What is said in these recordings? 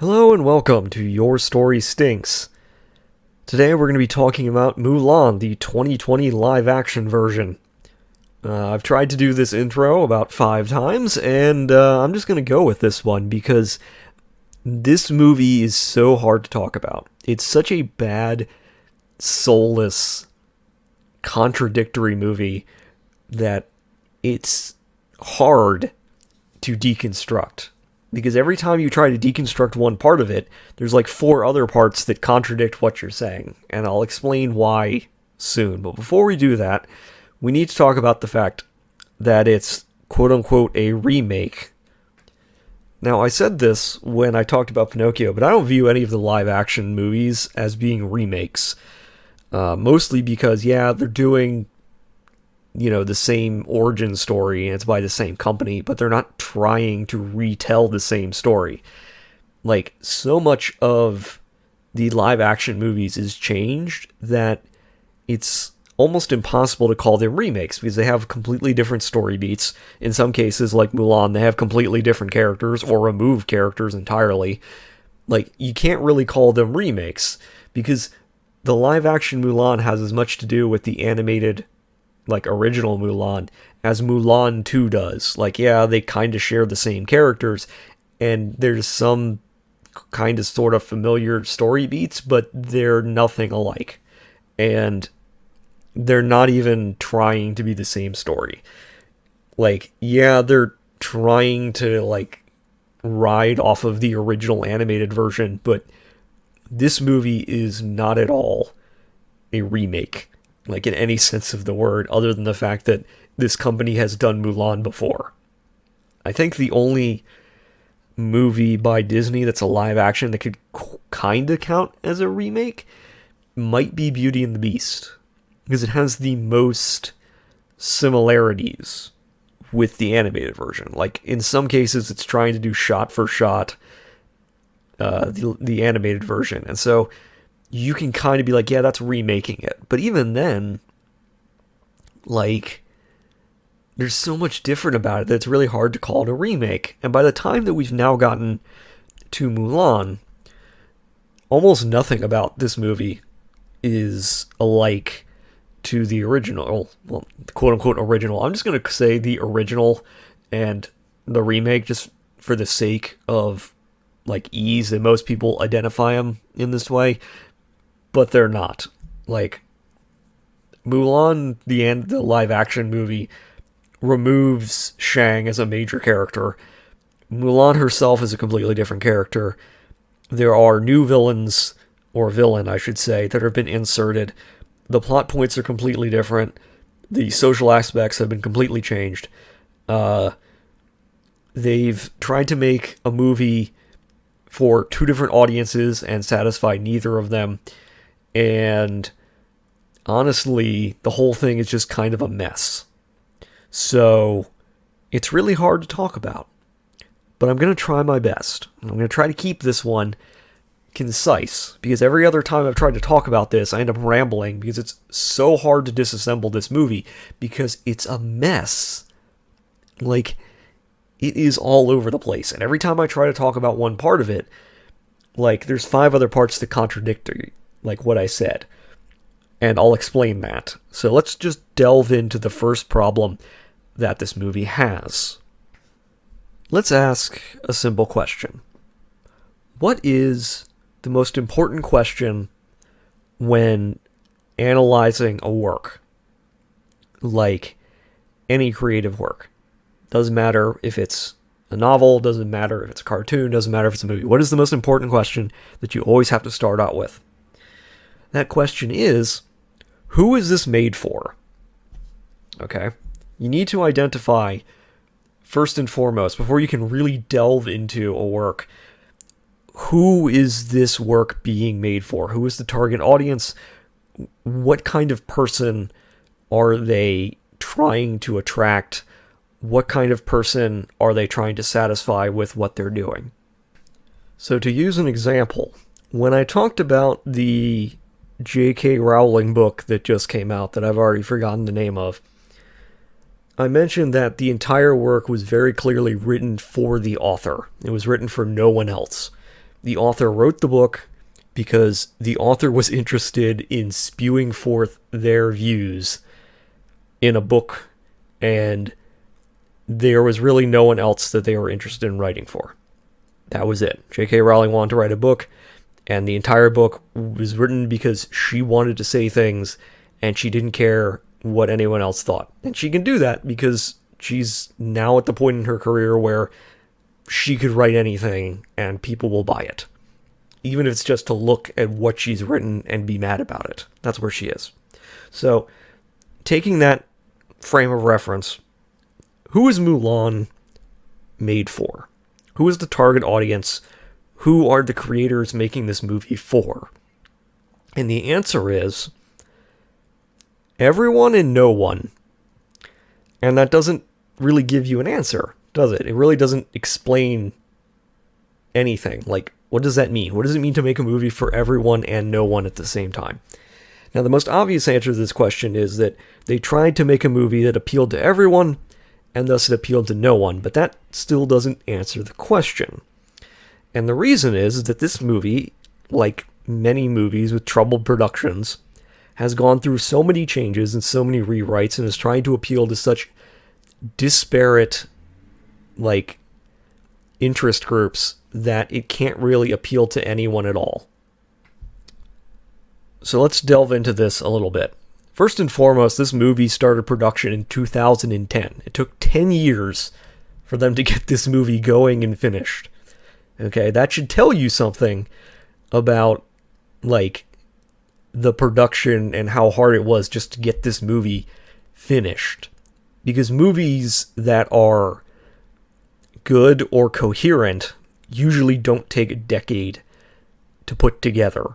Hello and welcome to Your Story Stinks. Today we're going to be talking about Mulan, the 2020 live-action version. I've tried to do this intro about 5 times, and I'm just going to go with this one because this movie is so hard to talk about. It's such a bad, soulless, contradictory movie that it's hard to deconstruct. Because every time you try to deconstruct one part of it, there's like 4 other parts that contradict what you're saying. And I'll explain why soon. But before we do that, we need to talk about the fact that it's quote unquote a remake. Now, I said this when I talked about Pinocchio, but I don't view any of the live action movies as being remakes. Mostly because, yeah, they're doing the same origin story and it's by the same company, but they're not trying to retell the same story. Like, so much of the live action movies is changed that it's almost impossible to call them remakes because they have completely different story beats. In some cases, like Mulan, they have completely different characters or remove characters entirely. Like, you can't really call them remakes because the live action Mulan has as much to do with the animated original Mulan as Mulan 2 does. Like, yeah, they kind of share the same characters, and there's some kind of sort of familiar story beats, but they're nothing alike. And they're not even trying to be the same story. Like, yeah, they're trying to, ride off of the original animated version, but this movie is not at all a remake, in any sense of the word, other than the fact that this company has done Mulan before. I think the only movie by Disney that's a live action that could kind of count as a remake might be Beauty and the Beast, because it has the most similarities with the animated version. Like, in some cases, it's trying to do shot for shot the animated version, and so you can kind of be like, yeah, that's remaking it. But even then, there's so much different about it that it's really hard to call it a remake. And by the time that we've now gotten to Mulan, almost nothing about this movie is alike to the original, well, quote-unquote original. I'm just going to say the original and the remake just for the sake of, ease, and most people identify them in this way. But they're not. Mulan, the live-action movie, removes Shang as a major character. Mulan herself is a completely different character. There are new villains, or villain, I should say, that have been inserted. The plot points are completely different. The social aspects have been completely changed. They've tried to make a movie for 2 different audiences and satisfy neither of them. And honestly, the whole thing is just kind of a mess. So it's really hard to talk about. But I'm going to try my best. I'm going to try to keep this one concise, because every other time I've tried to talk about this, I end up rambling because it's so hard to disassemble this movie because it's a mess. It is all over the place. And every time I try to talk about one part of it, there's 5 other parts that contradict what I said. And I'll explain that. So let's just delve into the first problem that this movie has. Let's ask a simple question. What is the most important question when analyzing a work? Like any creative work. Doesn't matter if it's a novel, doesn't matter if it's a cartoon, doesn't matter if it's a movie. What is the most important question that you always have to start out with? That question is, who is this made for? Okay? You need to identify, first and foremost, before you can really delve into a work, who is this work being made for? Who is the target audience? What kind of person are they trying to attract? What kind of person are they trying to satisfy with what they're doing? So to use an example, when I talked about the J.K. Rowling book that just came out that I've already forgotten the name of, I mentioned that the entire work was very clearly written for the author. It was written for no one else. The author wrote the book because the author was interested in spewing forth their views in a book, and there was really no one else that they were interested in writing for. That was it. J.K. Rowling wanted to write a book, and the entire book was written because she wanted to say things, and she didn't care what anyone else thought. And she can do that because she's now at the point in her career where she could write anything and people will buy it. Even if it's just to look at what she's written and be mad about it. That's where she is. So, taking that frame of reference, who is Mulan made for? Who is the target audience? Who are the creators making this movie for? And the answer is everyone and no one. And that doesn't really give you an answer, does it? It really doesn't explain anything. Like, what does that mean? What does it mean to make a movie for everyone and no one at the same time? Now, the most obvious answer to this question is that they tried to make a movie that appealed to everyone, and thus it appealed to no one, but that still doesn't answer the question. And the reason is that this movie, like many movies with troubled productions, has gone through so many changes and so many rewrites and is trying to appeal to such disparate, interest groups that it can't really appeal to anyone at all. So let's delve into this a little bit. First and foremost, this movie started production in 2010. It took 10 years for them to get this movie going and finished. Okay, that should tell you something about, the production and how hard it was just to get this movie finished. Because movies that are good or coherent usually don't take a decade to put together.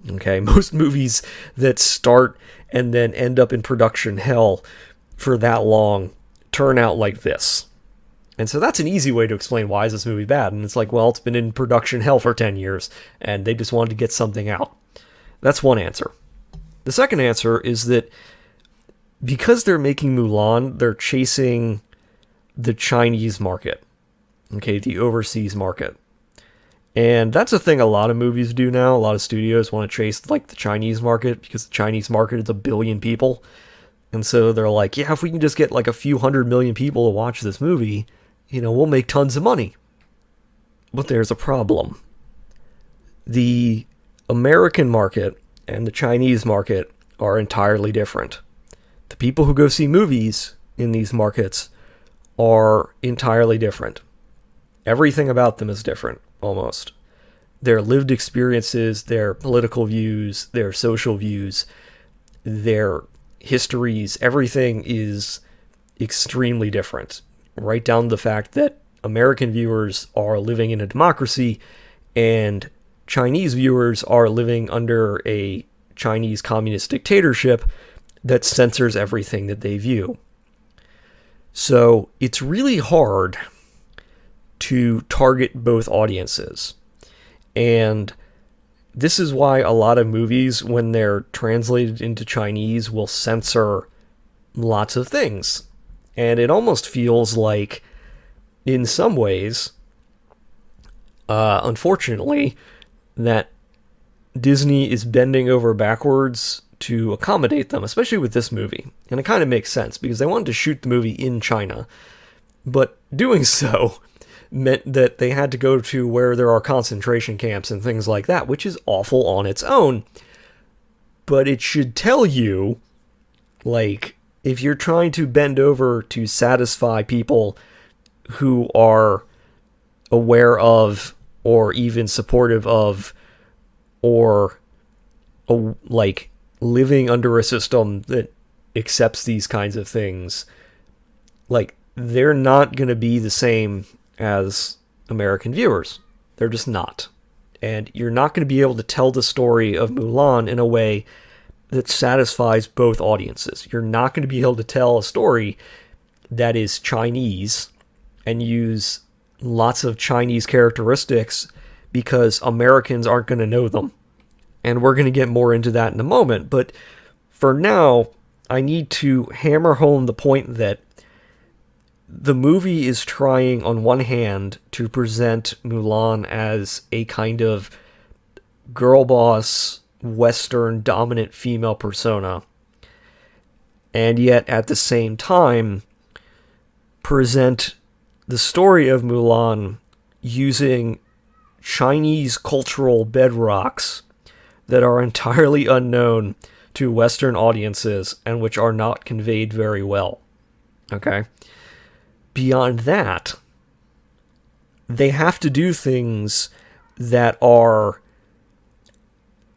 Okay, most movies that start and then end up in production hell for that long turn out like this. And so that's an easy way to explain why is this movie bad. And it's it's been in production hell for 10 years, and they just wanted to get something out. That's one answer. The second answer is that because they're making Mulan, they're chasing the Chinese market. Okay, the overseas market. And that's a thing a lot of movies do now. A lot of studios want to chase the Chinese market because the Chinese market is 1 billion people. And so they're like, yeah, if we can just get a few 100 million people to watch this movie, we'll make tons of money. But there's a problem. The American market and the Chinese market are entirely different. The people who go see movies in these markets are entirely different. Everything about them is different, almost. Their lived experiences, their political views, their social views, their histories, everything is extremely different. Right down to the fact that American viewers are living in a democracy and Chinese viewers are living under a Chinese communist dictatorship that censors everything that they view. So it's really hard to target both audiences. And this is why a lot of movies, when they're translated into Chinese, will censor lots of things. And it almost feels like, in some ways, unfortunately, that Disney is bending over backwards to accommodate them, especially with this movie. And it kind of makes sense, because they wanted to shoot the movie in China. But doing so meant that they had to go to where there are concentration camps and things like that, which is awful on its own. But it should tell you, if you're trying to bend over to satisfy people who are aware of, or even supportive of, or living under a system that accepts these kinds of things, they're not going to be the same as American viewers. They're just not. And you're not going to be able to tell the story of Mulan in a way that satisfies both audiences. You're not going to be able to tell a story that is Chinese and use lots of Chinese characteristics because Americans aren't going to know them. And we're going to get more into that in a moment. But for now, I need to hammer home the point that the movie is trying, on one hand, to present Mulan as a kind of girl boss, Western dominant female persona, and yet at the same time present the story of Mulan using Chinese cultural bedrocks that are entirely unknown to Western audiences and which are not conveyed very well. Okay? Beyond that, they have to do things that are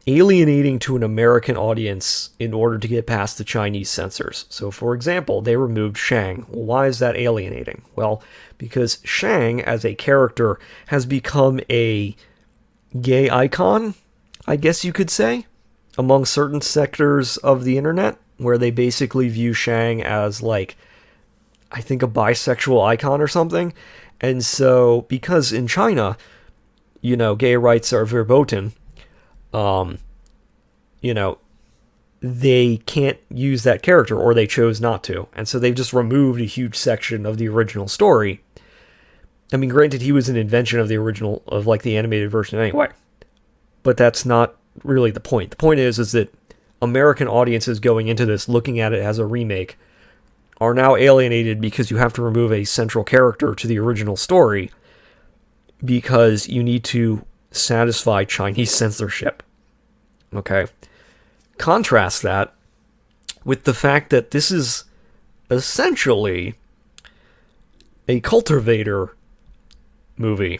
alienating to an American audience in order to get past the Chinese censors. So, for example, they removed Shang. Why is that alienating? Well, because Shang, as a character, has become a gay icon, I guess you could say, among certain sectors of the internet, where they basically view Shang as, like, I think a bisexual icon or something. And so, because in China, gay rights are verboten, they can't use that character, or they chose not to. And so they've just removed a huge section of the original story. I mean, granted, he was an invention of the original, of like the animated version anyway. But that's not really the point. The point is that American audiences going into this, looking at it as a remake, are now alienated because you have to remove a central character to the original story because you need to satisfy Chinese censorship. Okay? Contrast that with the fact that this is essentially a cultivator movie.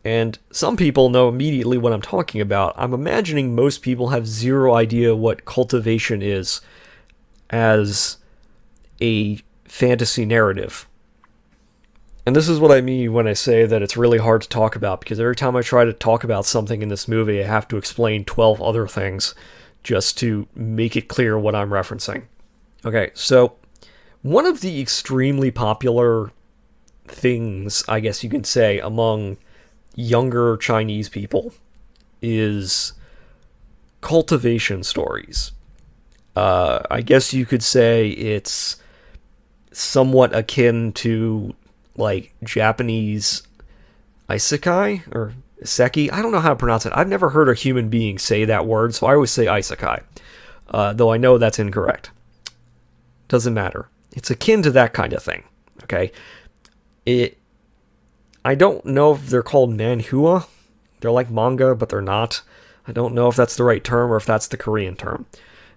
And some people know immediately what I'm talking about. I'm imagining most people have zero idea what cultivation is as a fantasy narrative. And this is what I mean when I say that it's really hard to talk about, because every time I try to talk about something in this movie, I have to explain 12 other things just to make it clear what I'm referencing. Okay, so one of the extremely popular things, I guess you can say, among younger Chinese people is cultivation stories. I guess you could say it's somewhat akin to like Japanese isekai or isekai. I don't know how to pronounce it. I've never heard a human being say that word, so I always say isekai, though I know that's incorrect. Doesn't matter. It's akin to that kind of thing. Okay, I don't know if they're called manhua. They're like manga, but they're not. I don't know if that's the right term or if that's the Korean term.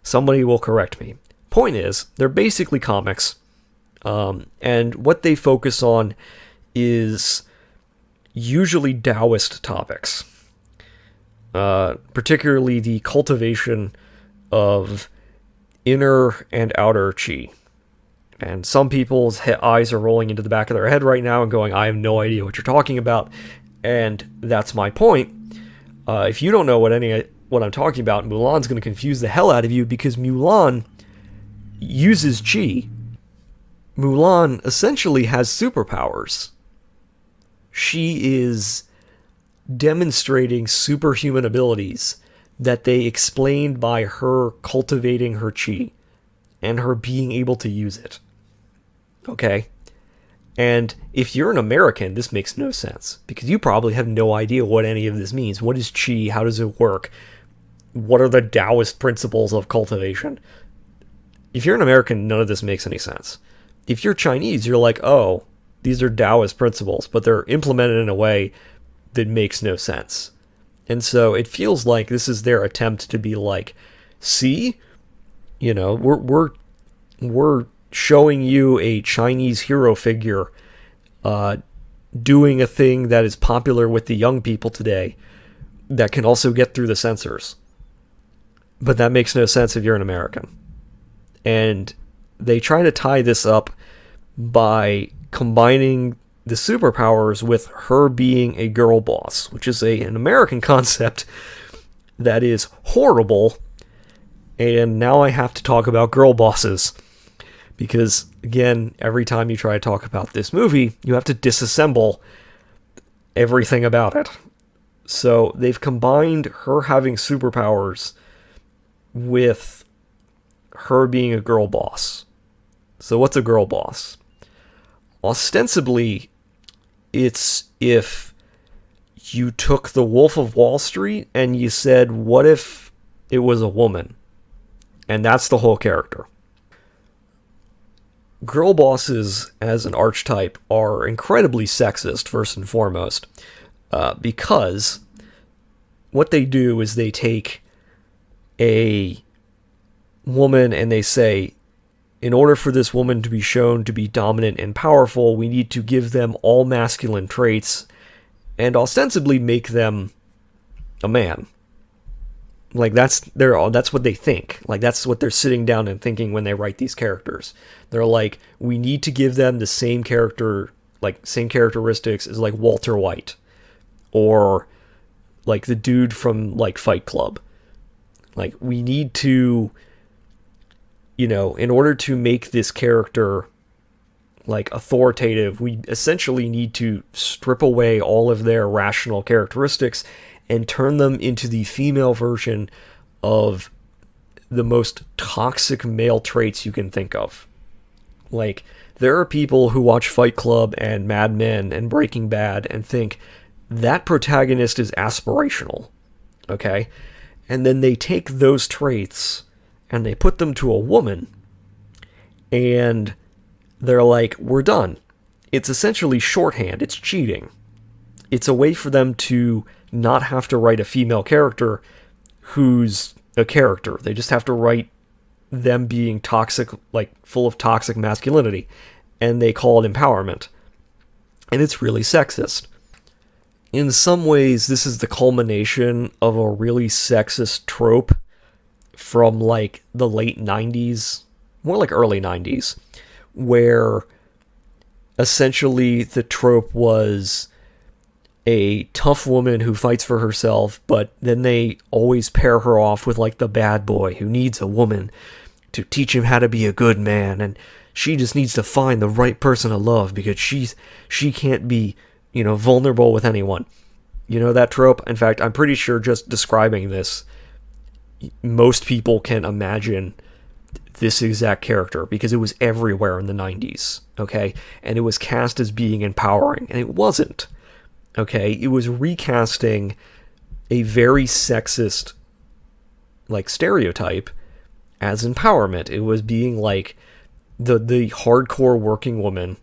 Somebody will correct me. Point is, they're basically comics. And what they focus on is usually Taoist topics. Particularly the cultivation of inner and outer qi. And some people's eyes are rolling into the back of their head right now and going, I have no idea what you're talking about. And that's my point. If you don't know what I'm talking about, Mulan's going to confuse the hell out of you, because Mulan uses qi. Mulan essentially has superpowers. She is demonstrating superhuman abilities that they explained by her cultivating her qi and her being able to use it. Okay? And if you're an American, this makes no sense, because you probably have no idea what any of this means. What is qi? How does it work? What are the Taoist principles of cultivation? If you're an American, none of this makes any sense. If you're Chinese, you're like, oh, these are Taoist principles, but they're implemented in a way that makes no sense. And so it feels like this is their attempt to be like, see, we're showing you a Chinese hero figure doing a thing that is popular with the young people today that can also get through the censors. But that makes no sense if you're an American. And they try to tie this up by combining the superpowers with her being a girl boss, which is an American concept that is horrible. And now I have to talk about girl bosses. Because, again, every time you try to talk about this movie, you have to disassemble everything about it. So they've combined her having superpowers with her being a girl boss. So what's a girl boss? ostensibly, it's if you took the Wolf of Wall Street and you said, what if it was a woman? And that's the whole character. Girl bosses as an archetype are incredibly sexist, first and foremost, because what they do is they take a woman and they say, in order for this woman to be shown to be dominant and powerful, we need to give them all masculine traits and ostensibly make them a man. Like, that's what they think. Like, that's what they're sitting down and thinking when they write these characters. They're like, we need to give them the same characteristics as, like, Walter White. Or, like, the dude from, like, Fight Club. Like, we need to, in order to make this character, like, authoritative, we essentially need to strip away all of their rational characteristics and turn them into the female version of the most toxic male traits you can think of. Like, there are people who watch Fight Club and Mad Men and Breaking Bad and think that protagonist is aspirational, okay? And then they take those traits and they put them to a woman and they're like, we're done. It's essentially shorthand. It's cheating. It's a way for them to not have to write a female character who's a character. They just have to write them being toxic, like full of toxic masculinity, and they call it empowerment. And it's really sexist. In some ways, this is the culmination of a really sexist trope from like the late 90s, more like early 90s, where essentially the trope was a tough woman who fights for herself, but then they always pair her off with like the bad boy who needs a woman to teach him how to be a good man, and she just needs to find the right person to love because she can't be, vulnerable with anyone. You know that trope? In fact, I'm pretty sure just describing this, most people can imagine this exact character because it was everywhere in the 90s, okay? And it was cast as being empowering, and it wasn't. Okay, it was recasting a very sexist, like, stereotype as empowerment. It was being like the hardcore working woman.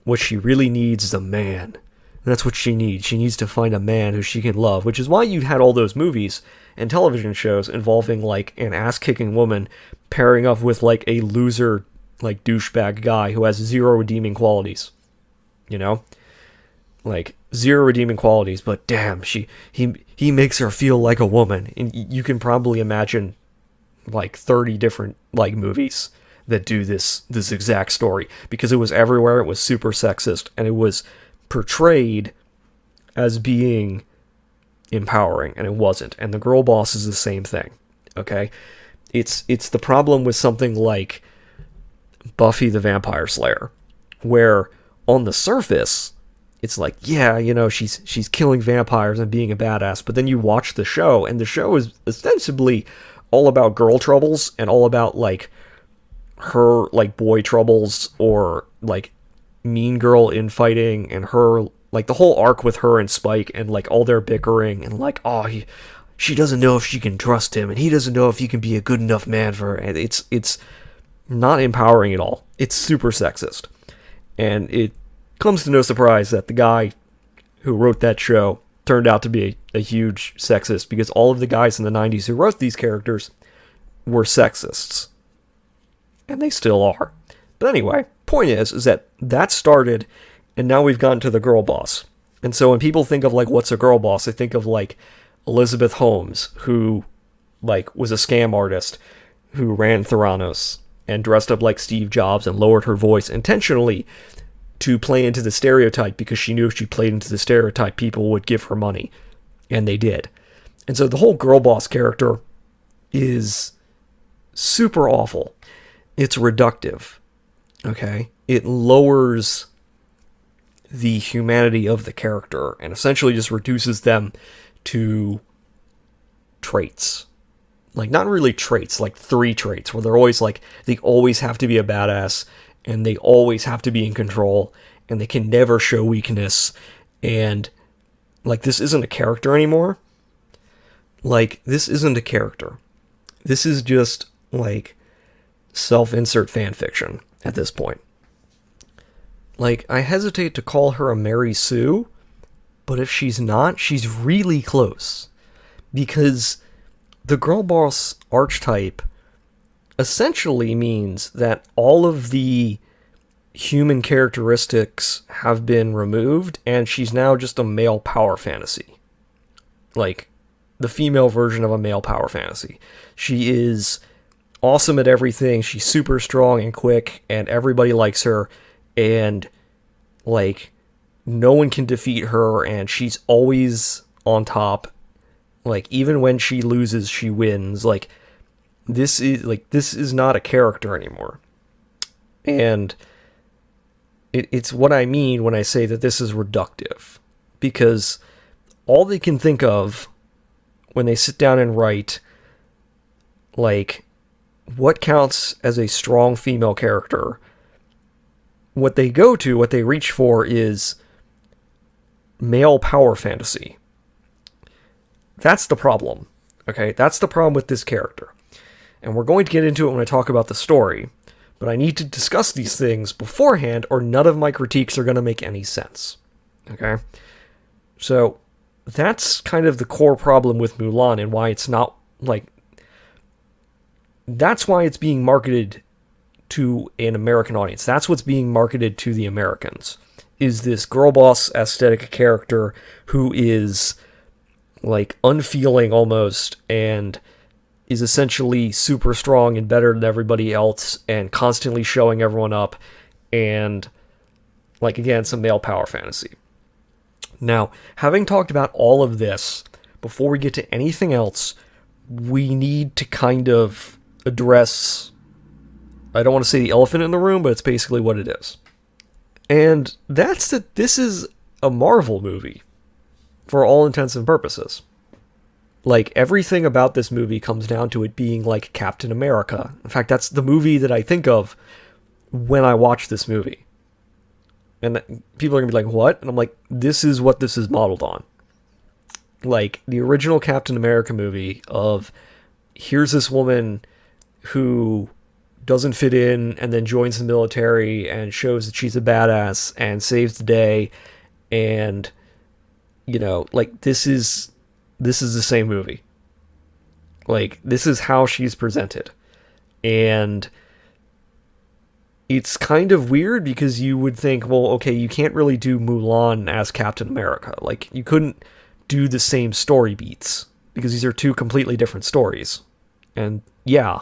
What she really needs is a man. And that's what she needs. She needs to find a man who she can love, which is why you had all those movies and television shows involving, like, an ass-kicking woman pairing up with, like, a loser, like, douchebag guy who has zero redeeming qualities. Like, zero redeeming qualities, but damn, he makes her feel like a woman. And you can probably imagine like 30 different like movies that do this exact story because it was everywhere. It was super sexist and it was portrayed as being empowering, and it wasn't. And the girl boss is the same thing. Okay, it's the problem with something like Buffy the Vampire Slayer, where on the surface it's like, yeah, she's killing vampires and being a badass, but then you watch the show, and the show is ostensibly all about girl troubles and all about, like, her, like, boy troubles or, like, mean girl infighting and her, like, the whole arc with her and Spike and, like, all their bickering and, like, she doesn't know if she can trust him and he doesn't know if he can be a good enough man for her. And it's not empowering at all. It's super sexist. And it comes to no surprise that the guy who wrote that show turned out to be a huge sexist because all of the guys in the 90s who wrote these characters were sexists. And they still are. But anyway, point is that started, and now we've gotten to the girl boss. And so when people think of, like, what's a girl boss, they think of, like, Elizabeth Holmes, who, like, was a scam artist who ran Theranos and dressed up like Steve Jobs and lowered her voice intentionally to play into the stereotype because she knew if she played into the stereotype, people would give her money. And they did. And so the whole girl boss character is super awful. It's reductive. Okay? It lowers the humanity of the character and essentially just reduces them to traits. Like, not really traits, like 3 traits, where they're always like, they always have to be a badass, and they always have to be in control, and they can never show weakness, and like this isn't a character anymore. Like, this isn't a character. This is just like self-insert fan fiction at this point. Like, I hesitate to call her a Mary Sue, but if she's not, she's really close. Because the girl boss archetype essentially means that all of the human characteristics have been removed, and she's now just a male power fantasy. Like, the female version of a male power fantasy. She is awesome at everything, she's super strong and quick, and everybody likes her, and, like, no one can defeat her, and she's always on top. Like, even when she loses, she wins. Like, this is not a character anymore. And it's what I mean when I say that this is reductive. Because all they can think of when they sit down and write, like, what counts as a strong female character, what they reach for is male power fantasy. That's the problem. Okay, that's the problem with this character. And we're going to get into it when I talk about the story, but I need to discuss these things beforehand or none of my critiques are going to make any sense. Okay? So, that's kind of the core problem with Mulan and why it's not, like, that's why it's being marketed to an American audience. That's what's being marketed to the Americans, is this girl boss aesthetic character who is, like, unfeeling almost, and is essentially super strong and better than everybody else, and constantly showing everyone up, and, like, again, some male power fantasy. Now, having talked about all of this, before we get to anything else, we need to kind of address, I don't want to say the elephant in the room, but it's basically what it is. And that's that this is a Marvel movie, for all intents and purposes. Like, everything about this movie comes down to it being like Captain America. In fact, that's the movie that I think of when I watch this movie. And people are going to be like, what? And I'm like, this is what this is modeled on. Like, the original Captain America movie of, here's this woman who doesn't fit in and then joins the military and shows that she's a badass and saves the day. And, you know, like, this is the same movie. Like, this is how she's presented. And it's kind of weird because you would think, well, okay, you can't really do Mulan as Captain America. Like, you couldn't do the same story beats because these are two completely different stories. And yeah,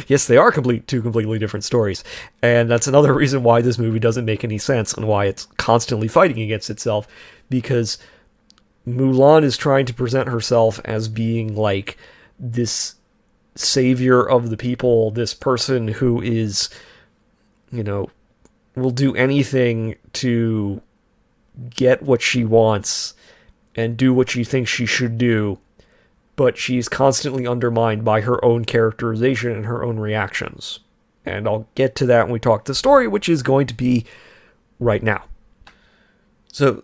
yes, they are two completely different stories. And that's another reason why this movie doesn't make any sense and why it's constantly fighting against itself, because Mulan is trying to present herself as being like this savior of the people, this person who is, you know, will do anything to get what she wants and do what she thinks she should do, but she's constantly undermined by her own characterization and her own reactions. And I'll get to that when we talk the story, which is going to be right now. So,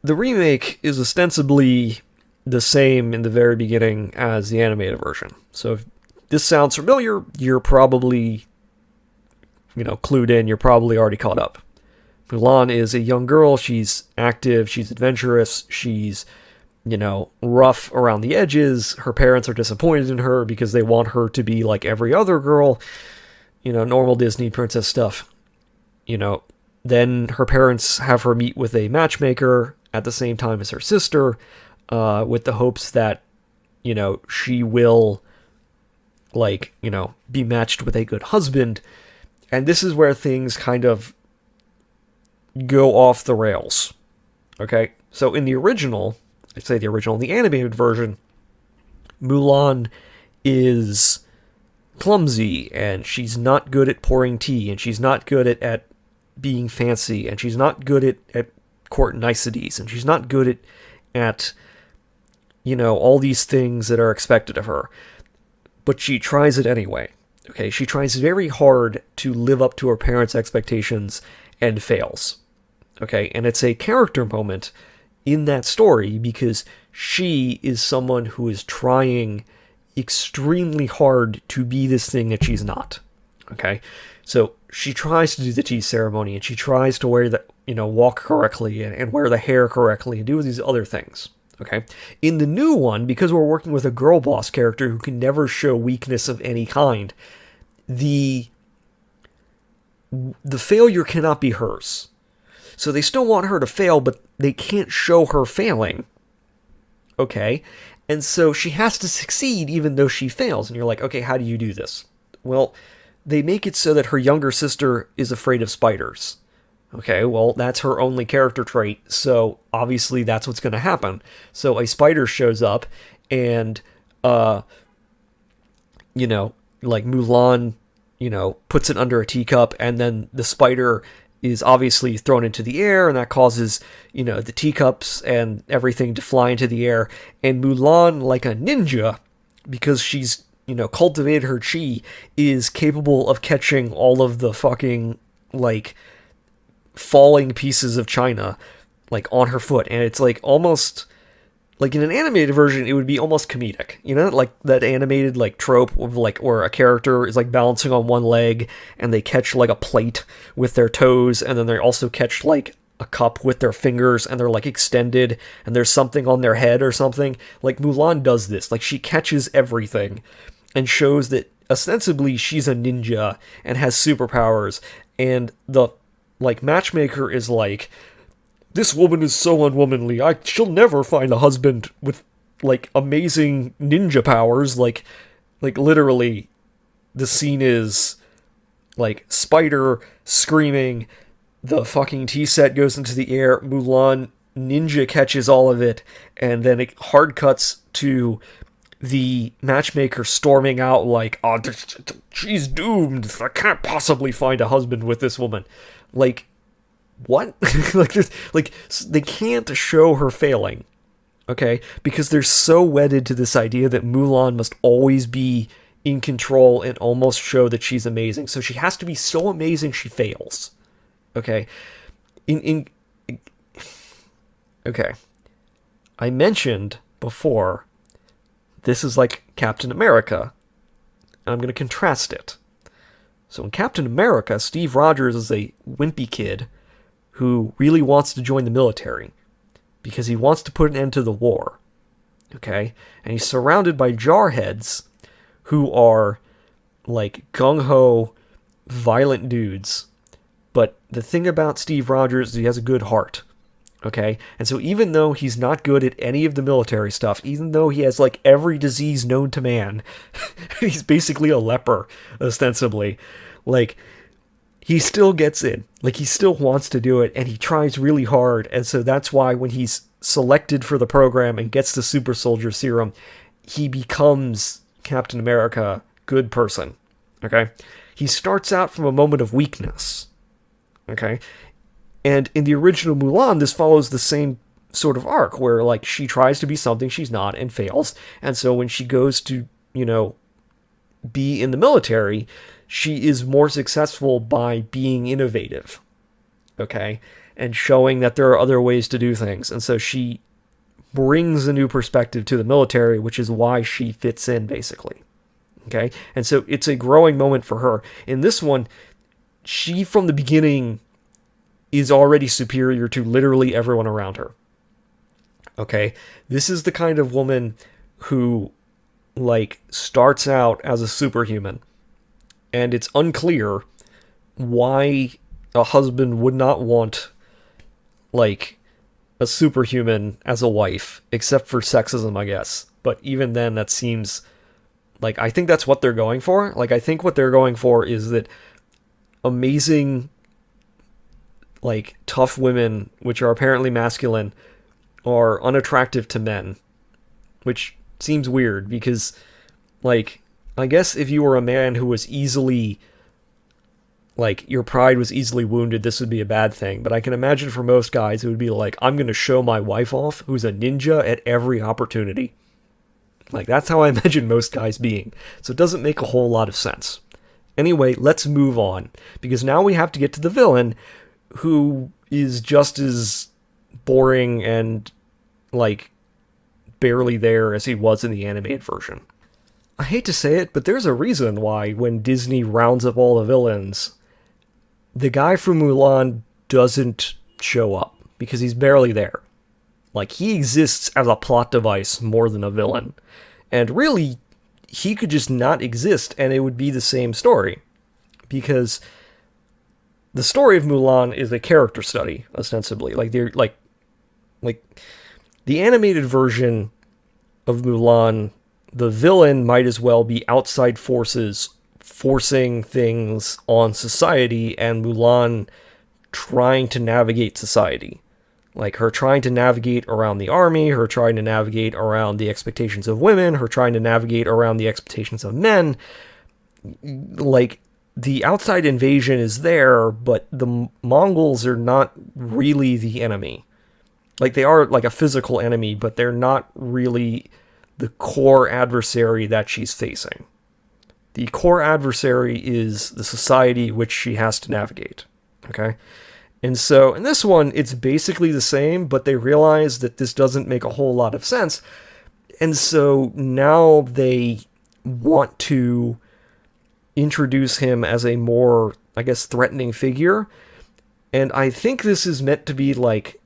the remake is ostensibly the same in the very beginning as the animated version. So if this sounds familiar, you're probably, you know, clued in, you're probably already caught up. Mulan is a young girl, she's active, she's adventurous, she's, you know, rough around the edges. Her parents are disappointed in her because they want her to be like every other girl, you know, normal Disney princess stuff. You know, then her parents have her meet with a matchmaker at the same time as her sister, with the hopes that, you know, she will, like, you know, be matched with a good husband. And this is where things kind of go off the rails. Okay? So in the original, the animated version, Mulan is clumsy, and she's not good at pouring tea, and she's not good at being fancy, and she's not good at court niceties, and she's not good at, you know, all these things that are expected of her. But she tries it anyway. Okay, she tries very hard to live up to her parents' expectations and fails. Okay, and it's a character moment in that story because she is someone who is trying extremely hard to be this thing that she's not. Okay, so she tries to do the tea ceremony, and she tries to wear the, walk correctly and wear the hair correctly and do these other things. Okay, in the new one, because we're working with a girl boss character who can never show weakness of any kind, the failure cannot be hers. So they still want her to fail, but they can't show her failing. Okay? And so she has to succeed even though she fails. And you're like, okay, how do you do this? Well, they make it so that her younger sister is afraid of spiders. Okay, well, that's her only character trait, so obviously that's what's going to happen. So a spider shows up, and, like Mulan, puts it under a teacup, and then the spider is obviously thrown into the air, and that causes, the teacups and everything to fly into the air. And Mulan, like a ninja, because she's, cultivated her chi, is capable of catching all of the fucking, falling pieces of china, on her foot. And it's, almost... in an animated version, it would be almost comedic. Like that animated, trope of, where a character is, balancing on one leg, and they catch, a plate with their toes, and then they also catch, a cup with their fingers, and they're, extended, and there's something on their head or something. Mulan does this. She catches everything, and shows that, ostensibly, she's a ninja, and has superpowers, and the, matchmaker is this woman is so unwomanly. She'll never find a husband with, amazing ninja powers. Literally, the scene is, spider screaming, the fucking tea set goes into the air, Mulan ninja catches all of it, and then it hard cuts to the matchmaker storming out oh, she's doomed. I can't possibly find a husband with this woman. What? They can't show her failing, okay? Because they're so wedded to this idea that Mulan must always be in control and almost show that she's amazing. So she has to be so amazing she fails, okay? Okay. I mentioned before, this is like Captain America, and I'm going to contrast it. So in Captain America, Steve Rogers is a wimpy kid who really wants to join the military because he wants to put an end to the war. Okay? And he's surrounded by jarheads who are gung-ho, violent dudes. But the thing about Steve Rogers is he has a good heart. Okay? And so even though he's not good at any of the military stuff, even though he has every disease known to man, he's basically a leper, ostensibly, he still gets in. He still wants to do it, and he tries really hard. And so that's why when he's selected for the program and gets the super soldier serum, he becomes Captain America, good person. Okay? He starts out from a moment of weakness. Okay? And in the original Mulan, this follows the same sort of arc, where, she tries to be something she's not and fails. And so when she goes to, be in the military, she is more successful by being innovative, okay? And showing that there are other ways to do things. And so she brings a new perspective to the military, which is why she fits in, basically, okay? And so it's a growing moment for her. In this one, she, from the beginning, is already superior to literally everyone around her, okay? This is the kind of woman who, starts out as a superhuman. And it's unclear why a husband would not want, a superhuman as a wife, except for sexism, I guess. But even then, that seems I think that's what they're going for. I think what they're going for is that amazing, tough women, which are apparently masculine, are unattractive to men. Which seems weird, because, I guess if you were a man who was easily, your pride was easily wounded, this would be a bad thing. But I can imagine for most guys, it would be I'm going to show my wife off, who's a ninja, at every opportunity. That's how I imagine most guys being. So it doesn't make a whole lot of sense. Anyway, let's move on, because now we have to get to the villain, who is just as boring and, like, barely there as he was in the animated version. I hate to say it, but there's a reason why when Disney rounds up all the villains, the guy from Mulan doesn't show up, because he's barely there. Like, he exists as a plot device more than a villain. And really, he could just not exist and it would be the same story. Because the story of Mulan is a character study, ostensibly. Like the animated version of Mulan, the villain might as well be outside forces forcing things on society, and Mulan trying to navigate society. Like, her trying to navigate around the army, her trying to navigate around the expectations of women, her trying to navigate around the expectations of men. Like, the outside invasion is there, but the Mongols are not really the enemy. Like, they are, like, a physical enemy, but they're not really the core adversary that she's facing. The core adversary is the society which she has to navigate. Okay? And so, in this one, it's basically the same, but they realize that this doesn't make a whole lot of sense. And so, now they want to introduce him as a more, I guess, threatening figure. And I think this is meant to be like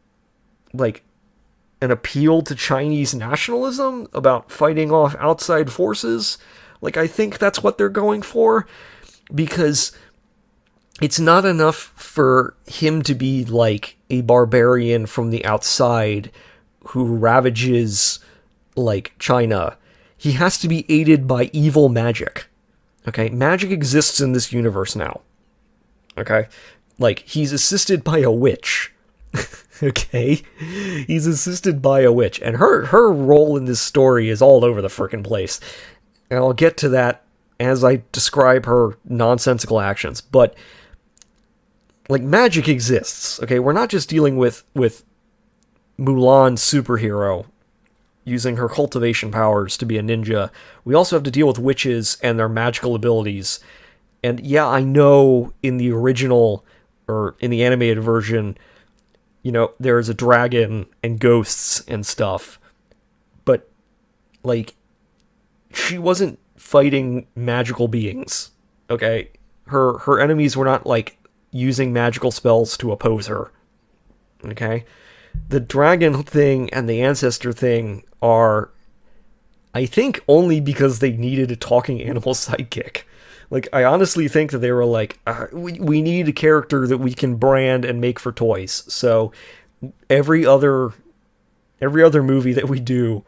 an appeal to Chinese nationalism about fighting off outside forces. Like, I think that's what they're going for, because it's not enough for him to be like a barbarian from the outside who ravages, like, China. He has to be aided by evil magic. Okay? Magic exists in this universe now. Okay? Like, he's assisted by a witch. Okay? He's assisted by a witch. And her role in this story is all over the frickin' place. And I'll get to that as I describe her nonsensical actions. But, like, magic exists. Okay? We're not just dealing with Mulan superhero using her cultivation powers to be a ninja. We also have to deal with witches and their magical abilities. And yeah, I know in the original, or in the animated version, you know, there's a dragon and ghosts and stuff. But, like, she wasn't fighting magical beings, okay? Her enemies were not, like, using magical spells to oppose her, okay? The dragon thing and the ancestor thing are, I think, only because they needed a talking animal sidekick. Like, I honestly think that they were like, we need a character that we can brand and make for toys. So every other movie that we do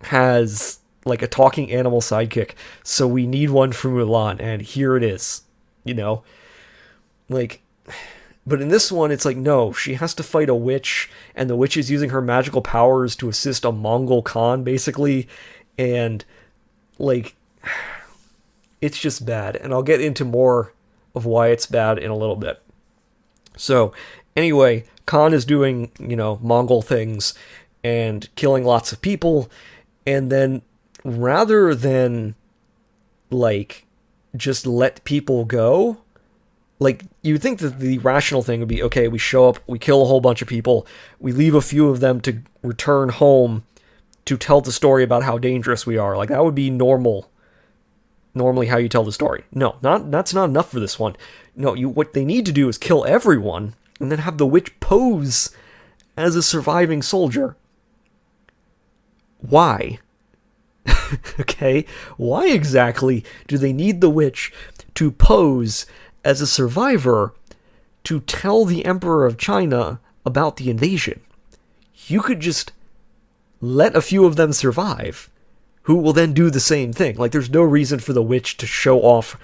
has, like, a talking animal sidekick. So we need one for Mulan, and here it is. You know? Like, but in this one, it's like, no, she has to fight a witch, and the witch is using her magical powers to assist a Mongol Khan, basically. And, like, it's just bad. And I'll get into more of why it's bad in a little bit. So, anyway, Khan is doing, you know, Mongol things and killing lots of people. And then, rather than, like, just let people go, like, you'd think that the rational thing would be, okay, we show up, we kill a whole bunch of people, we leave a few of them to return home to tell the story about how dangerous we are. Like, that would be normally how you tell the story. No, that's not enough for this one. No, what they need to do is kill everyone, and then have the witch pose as a surviving soldier. Why? Okay? Why exactly do they need the witch to pose as a survivor to tell the Emperor of China about the invasion? You could just let a few of them survive, who will then do the same thing. Like, there's no reason for the witch to show off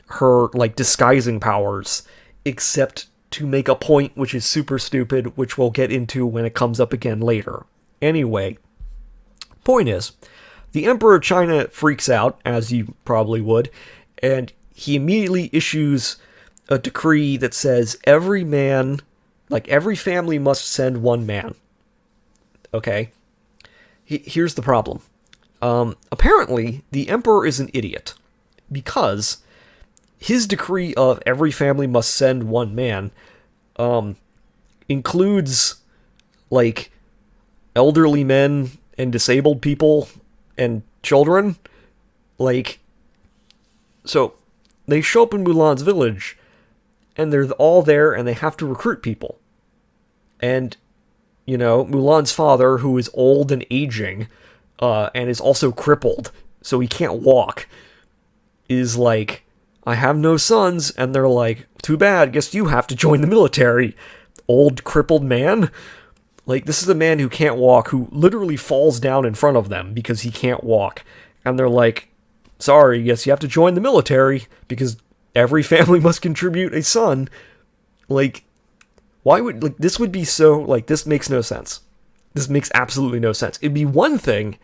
her, like, disguising powers, except to make a point which is super stupid, which we'll get into when it comes up again later. Anyway, point is, the Emperor of China freaks out, as you probably would, and he immediately issues a decree that says every family must send one man. Okay? Here's the problem. Apparently, the Emperor is an idiot, because his decree of every family must send one man includes, like, elderly men and disabled people and children. Like, so they show up in Mulan's village, and they're all there, and they have to recruit people. And, you know, Mulan's father, who is old and aging, and is also crippled, so he can't walk, is like, I have no sons, and they're like, too bad, guess you have to join the military, old crippled man. Like, this is a man who can't walk, who literally falls down in front of them because he can't walk. And they're like, sorry, guess you have to join the military, because every family must contribute a son. Like, why would, like, this would be so, like, this makes no sense. This makes absolutely no sense. It'd be one thing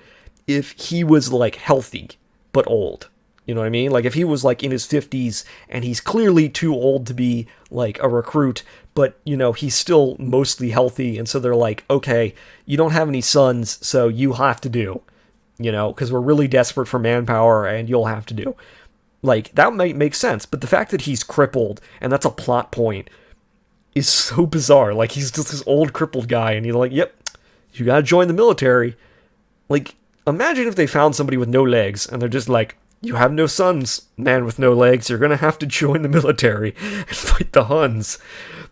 if he was, like, healthy, but old. You know what I mean? Like, if he was, like, in his 50s, and he's clearly too old to be, like, a recruit, but, you know, he's still mostly healthy, and so they're like, okay, you don't have any sons, so you have to do, you know, because we're really desperate for manpower, and you'll have to do. Like, that might make sense, but the fact that he's crippled, and that's a plot point, is so bizarre. Like, he's just this old crippled guy, and he's like, yep, you gotta join the military. Like, imagine if they found somebody with no legs, and they're just like, you have no sons, man with no legs, you're gonna have to join the military and fight the Huns.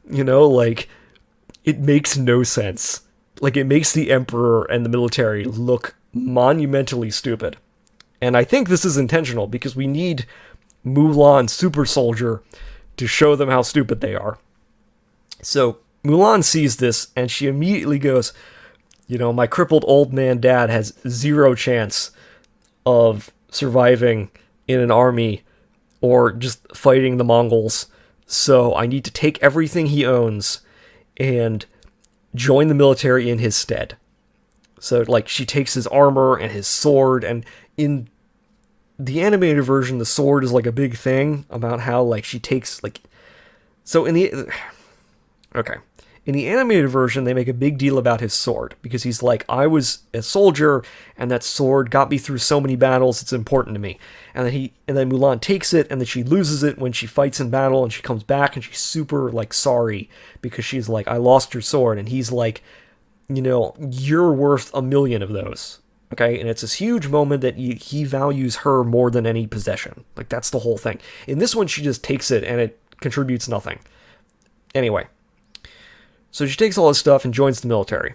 You know, like, it makes no sense. Like, it makes the Emperor and the military look monumentally stupid. And I think this is intentional, because we need Mulan Super Soldier to show them how stupid they are. So, Mulan sees this, and she immediately goes, you know, my crippled old man dad has zero chance of surviving in an army or just fighting the Mongols, so I need to take everything he owns and join the military in his stead. So, like, she takes his armor and his sword, and in the animated version, the sword is, like, a big thing about how, like, she takes, like... So, in the... Okay. In the animated version, they make a big deal about his sword, because he's like, I was a soldier, and that sword got me through so many battles, it's important to me. And then Mulan takes it, and then she loses it when she fights in battle, and she comes back, and she's super, like, sorry, because she's like, I lost your sword, and he's like, you know, you're worth 1,000,000 of those. Okay, and it's this huge moment that he values her more than any possession. Like, that's the whole thing. In this one, she just takes it, and it contributes nothing. Anyway. So she takes all this stuff and joins the military.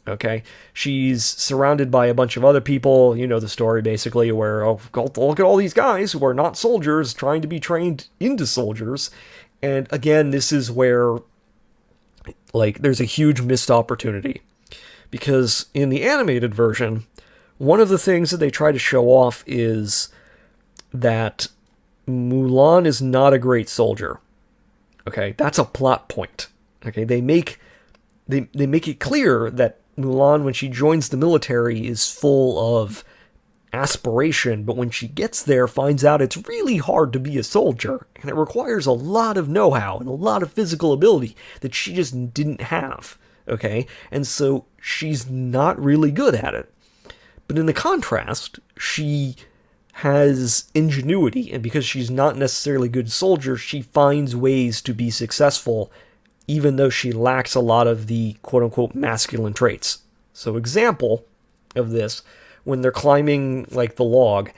Okay? She's surrounded by a bunch of other people. You know the story, basically, where, oh, look at all these guys who are not soldiers trying to be trained into soldiers. And again, this is where, like, there's a huge missed opportunity. Because in the animated version, one of the things that they try to show off is that Mulan is not a great soldier. Okay? That's a plot point. Okay, they make it clear that Mulan, when she joins the military, is full of aspiration, but when she gets there, finds out it's really hard to be a soldier, and it requires a lot of know-how and a lot of physical ability that she just didn't have, okay? And so she's not really good at it. But in the contrast, she has ingenuity, and because she's not necessarily a good soldier, she finds ways to be successful even though she lacks a lot of the quote-unquote masculine traits. So example of this, when they're climbing, like, the log,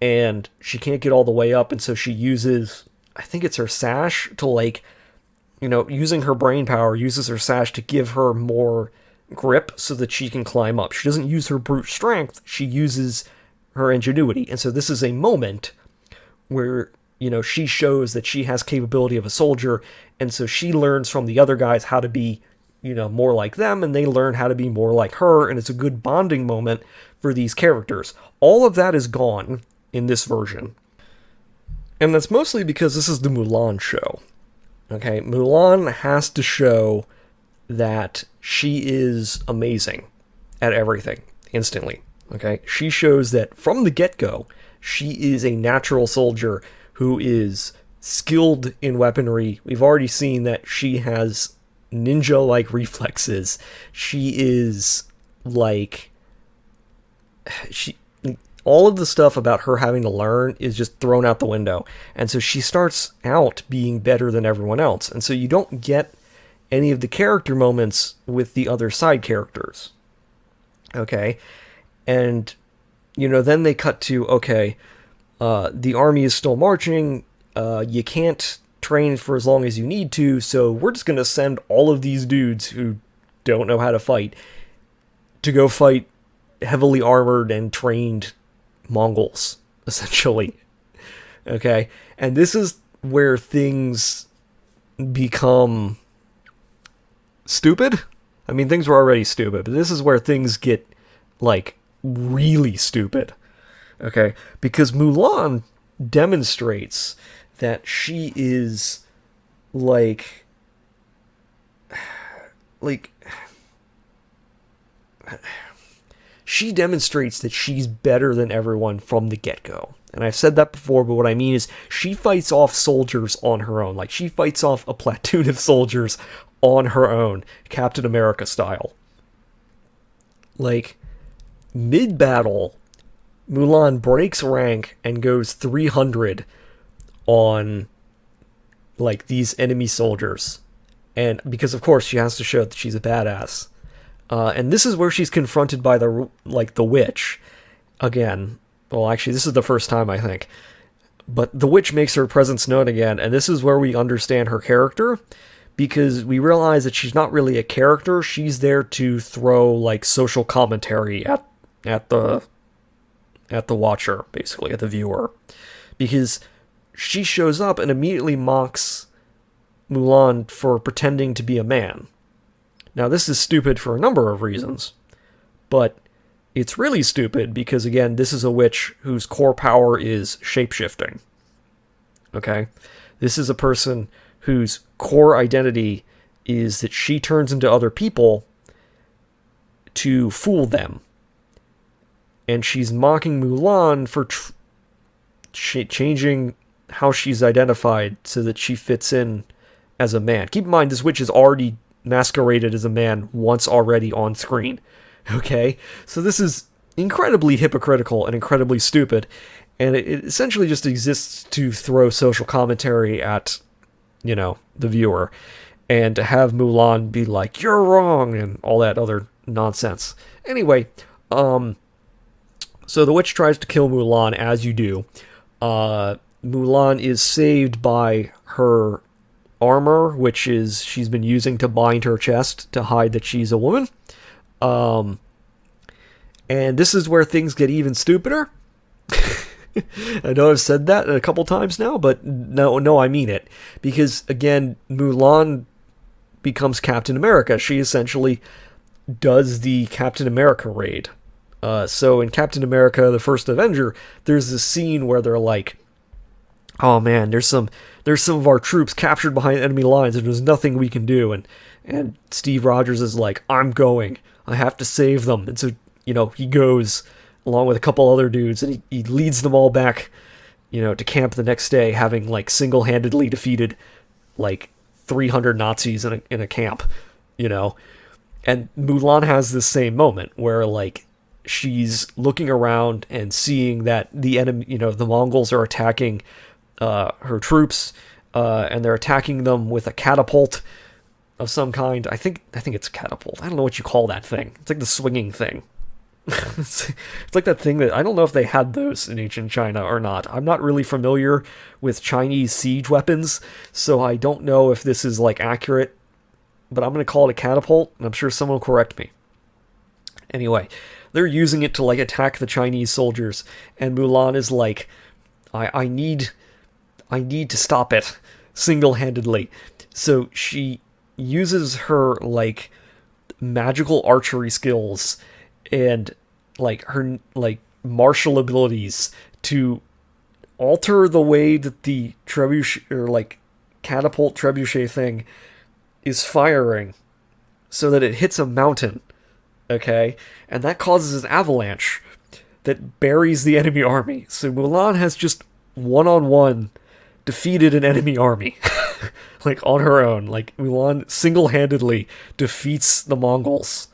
and she can't get all the way up, and so she uses, I think it's her sash, to, like, you know, using her brain power, uses her sash to give her more grip so that she can climb up. She doesn't use her brute strength, she uses her ingenuity. And so this is a moment where, you know, she shows that she has capability of a soldier, and so she learns from the other guys how to be, you know, more like them, and they learn how to be more like her, and it's a good bonding moment for these characters. All of that is gone in this version. And that's mostly because this is the Mulan show. Okay, Mulan has to show that she is amazing at everything, instantly. Okay, she shows that from the get-go, she is a natural soldier who is skilled in weaponry. We've already seen that she has ninja-like reflexes. She is, like... all of the stuff about her having to learn is just thrown out the window. And so she starts out being better than everyone else. And so you don't get any of the character moments with the other side characters. Okay? And, then they cut to, okay, the army is still marching, you can't train for as long as you need to, so we're just going to send all of these dudes who don't know how to fight to go fight heavily armored and trained Mongols, essentially. Okay? And this is where things become stupid. I mean, things were already stupid, but this is where things get, really stupid. Okay? Because Mulan demonstrates that she is, she demonstrates that she's better than everyone from the get-go. And I've said that before, but what I mean is she fights off soldiers on her own. She fights off a platoon of soldiers on her own, Captain America style. Mid-battle, Mulan breaks rank and goes 300 on, these enemy soldiers. And because, of course, she has to show that she's a badass. And this is where she's confronted by the witch. Again, well, actually, this is the first time, I think. But the witch makes her presence known again, and this is where we understand her character, because we realize that she's not really a character. She's there to throw, social commentary at the watcher, basically, at the viewer. Because she shows up and immediately mocks Mulan for pretending to be a man. Now, this is stupid for a number of reasons, but it's really stupid because, again, this is a witch whose core power is shapeshifting. Okay? This is a person whose core identity is that she turns into other people to fool them. And she's mocking Mulan for changing how she's identified so that she fits in as a man. Keep in mind, this witch is already masqueraded as a man once already on screen. Okay? So this is incredibly hypocritical and incredibly stupid, and it essentially just exists to throw social commentary at, the viewer, and to have Mulan be like, "You're wrong," and all that other nonsense. Anyway, so the witch tries to kill Mulan, as you do. Mulan is saved by her armor, which she's been using to bind her chest to hide that she's a woman. And this is where things get even stupider. I know I've said that a couple times now, but no, I mean it. Because, again, Mulan becomes Captain America. She essentially does the Captain America raid. So in Captain America, the First Avenger, there's this scene where they're like, "Oh man, there's some of our troops captured behind enemy lines, and there's nothing we can do." And Steve Rogers is like, "I'm going. I have to save them." And so, he goes along with a couple other dudes, and he leads them all back, to camp the next day, having single-handedly defeated 300 Nazis in a camp, And Mulan has this same moment where she's looking around and seeing that the enemy, the Mongols are attacking her troops, and they're attacking them with a catapult of some kind. I think it's a catapult. I don't know what you call that thing. It's like the swinging thing. It's like that thing that I don't know if they had those in ancient China or not. I'm not really familiar with Chinese siege weapons, so I don't know if this is accurate, but I'm going to call it a catapult, and I'm sure someone will correct me. Anyway, they're using it to attack the Chinese soldiers, and Mulan is like, I need to stop it single-handedly. So she uses her magical archery skills and her martial abilities to alter the way that the trebuchet or catapult trebuchet thing is firing so that it hits a mountain. Okay? And that causes an avalanche that buries the enemy army. So Mulan has just one-on-one defeated an enemy army. On her own. Mulan single-handedly defeats the Mongols.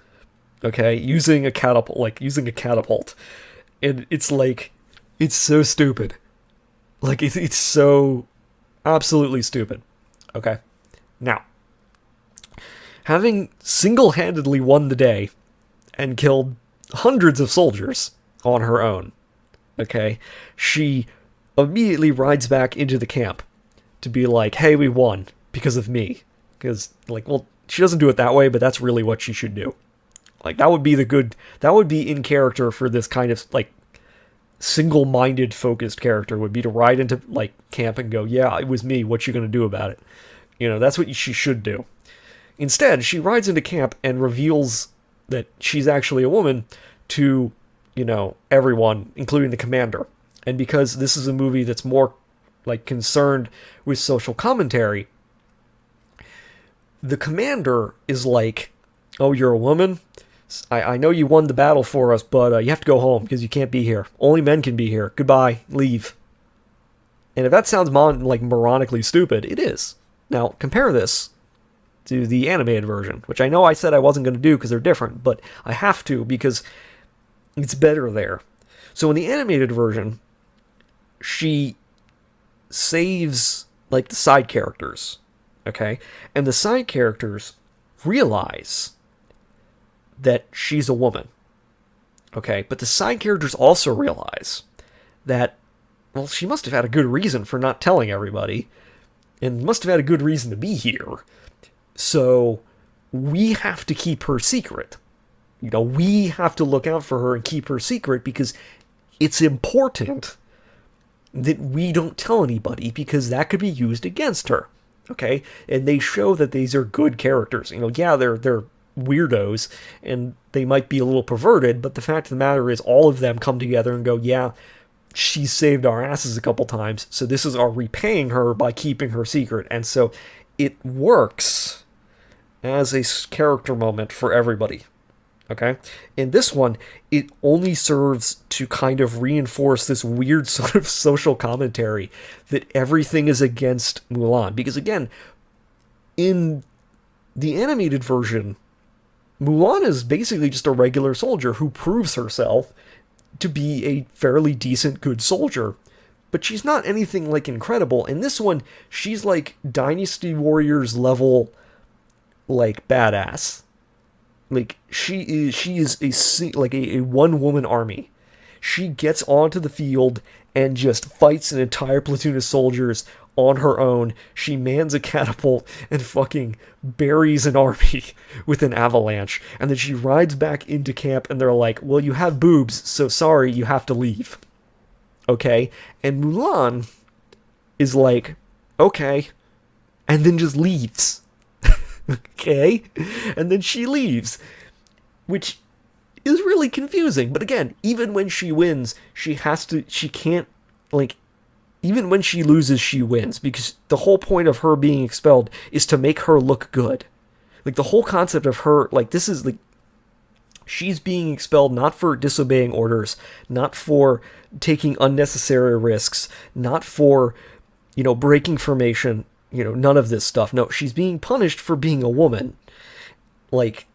Okay? Using a catapult. And it's it's so stupid. It's so absolutely stupid. Okay? Now, having single-handedly won the day and killed hundreds of soldiers on her own, okay, she immediately rides back into the camp to be like, hey, we won because of me. Because, like, well, she doesn't do it that way, but that's really what she should do. Like, that would be in character for this kind of, like, single-minded focused character, would be to ride into, like, camp and go, yeah, it was me, what you gonna do about it? You know, that's what she should do. Instead, she rides into camp and reveals that she's actually a woman to, you know, everyone, including the commander. And because this is a movie that's more, like, concerned with social commentary, the commander is like, oh, you're a woman? I know you won the battle for us, but you have to go home because you can't be here. Only men can be here. Goodbye. Leave. And if that sounds moronically stupid, it is. Now, compare this to the animated version, which I know I said I wasn't going to do because they're different, but I have to because it's better there. So in the animated version, she saves, like, the side characters, okay? And the side characters realize that she's a woman, okay? But the side characters also realize that, well, she must have had a good reason for not telling everybody, and must have had a good reason to be here. So we have to keep her secret. You know, we have to look out for her and keep her secret because it's important that we don't tell anybody because that could be used against her. Okay? And they show that these are good characters. You know, yeah, they're weirdos and they might be a little perverted, but the fact of the matter is all of them come together and go, yeah, she saved our asses a couple times, so this is our repaying her by keeping her secret. And so it works as a character moment for everybody. Okay? In this one, it only serves to kind of reinforce this weird sort of social commentary that everything is against Mulan. Because again, in the animated version, Mulan is basically just a regular soldier who proves herself to be a fairly decent, good soldier. But she's not anything, like, incredible. In this one, she's like Dynasty Warriors level, like, badass. Like, she is a one-woman army. She gets onto the field and just fights an entire platoon of soldiers on her own. She mans a catapult and fucking buries an army with an avalanche. And then she rides back into camp and they're like, well, you have boobs, so sorry, you have to leave. Okay? And Mulan is like, okay. And then just leaves. Okay? And then she leaves. Which is really confusing. But again, even when she wins, she can't, like, even when she loses, she wins. Because the whole point of her being expelled is to make her look good. Like, the whole concept of her, like, this is, like, she's being expelled not for disobeying orders, not for taking unnecessary risks, not for, you know, breaking formation, you know, none of this stuff. No, she's being punished for being a woman. Like,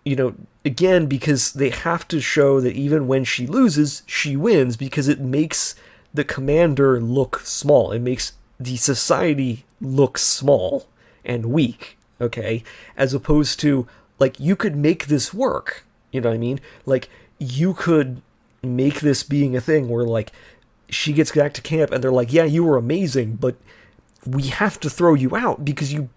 you know, again, because they have to show that even when she loses, she wins, because it makes the commander look small. It makes the society look small and weak, okay? As opposed to, like, you could make this work, you know what I mean? Like, you could make this being a thing where, like, she gets back to camp and they're like, yeah, you were amazing, but we have to throw you out because you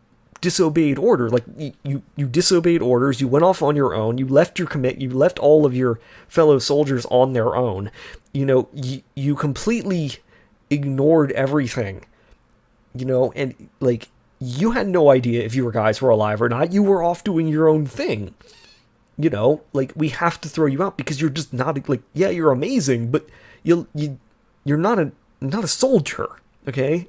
disobeyed order. Like, you disobeyed orders, you went off on your own, you left you left all of your fellow soldiers on their own. You know, you completely ignored everything. You know, and, like, you had no idea if your guys were alive or not. You were off doing your own thing. You know, like, we have to throw you out because you're just not, like, yeah, you're amazing, but you're not a soldier. Okay?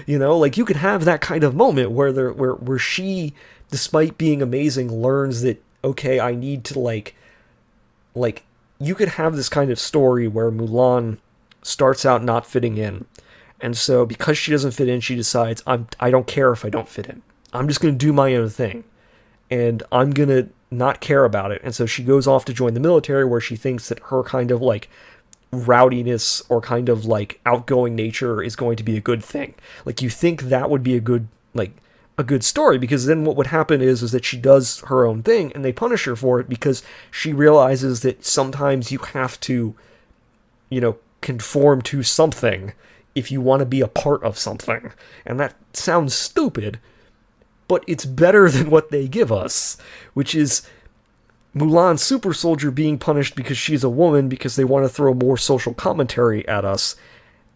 You know, like, you could have that kind of moment where she, despite being amazing, learns that, okay, I need to, like, you could have this kind of story where Mulan starts out not fitting in. And so, because she doesn't fit in, she decides, I don't care if I don't fit in. I'm just going to do my own thing. And I'm going to not care about it. And so she goes off to join the military, where she thinks that her kind of, like, rowdiness or kind of, like, outgoing nature is going to be a good thing. Like, you think that would be a good, like, a good story, because then what would happen is that she does her own thing and they punish her for it because she realizes that sometimes you have to, conform to something if you want to be a part of something. And that sounds stupid, but it's better than what they give us, which is Mulan Super Soldier being punished because she's a woman because they want to throw more social commentary at us.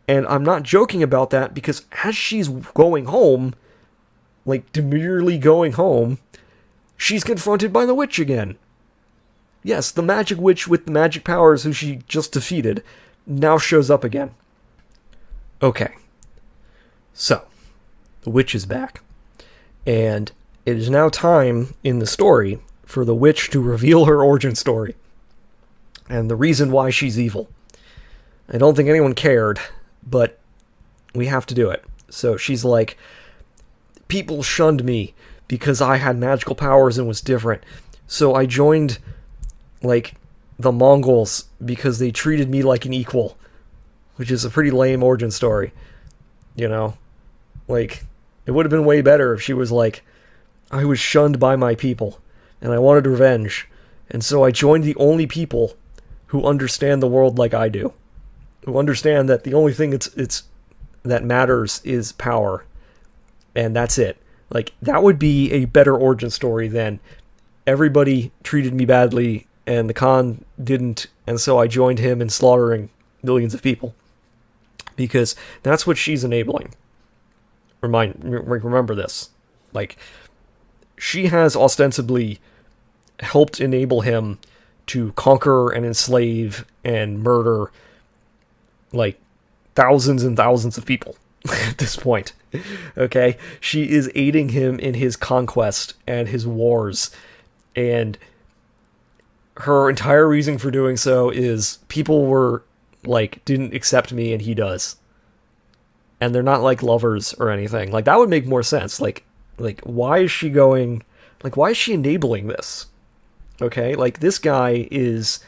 And I'm not joking about that, because as she's going home, like demurely going home, she's confronted by the witch again. Yes, the magic witch with the magic powers who she just defeated now shows up again. Okay. So, the witch is back. And it is now time in the story for the witch to reveal her origin story. And the reason why she's evil. I don't think anyone cared, but we have to do it. So she's like, people shunned me because I had magical powers and was different. So I joined, the Mongols because they treated me like an equal. Which is a pretty lame origin story. It would have been way better if she was like, I was shunned by my people, and I wanted revenge. And so I joined the only people who understand the world like I do. Who understand that the only thing it's that matters is power. And that's it. That would be a better origin story than everybody treated me badly and the Khan didn't, and so I joined him in slaughtering millions of people. Because that's what she's enabling. Remember this. She has ostensibly helped enable him to conquer and enslave and murder, thousands and thousands of people at this point. Okay? She is aiding him in his conquest and his wars. And her entire reason for doing so is people were, didn't accept me and he does. And they're not, lovers or anything. That would make more sense. Why is she going... why is she enabling this? Okay? This guy is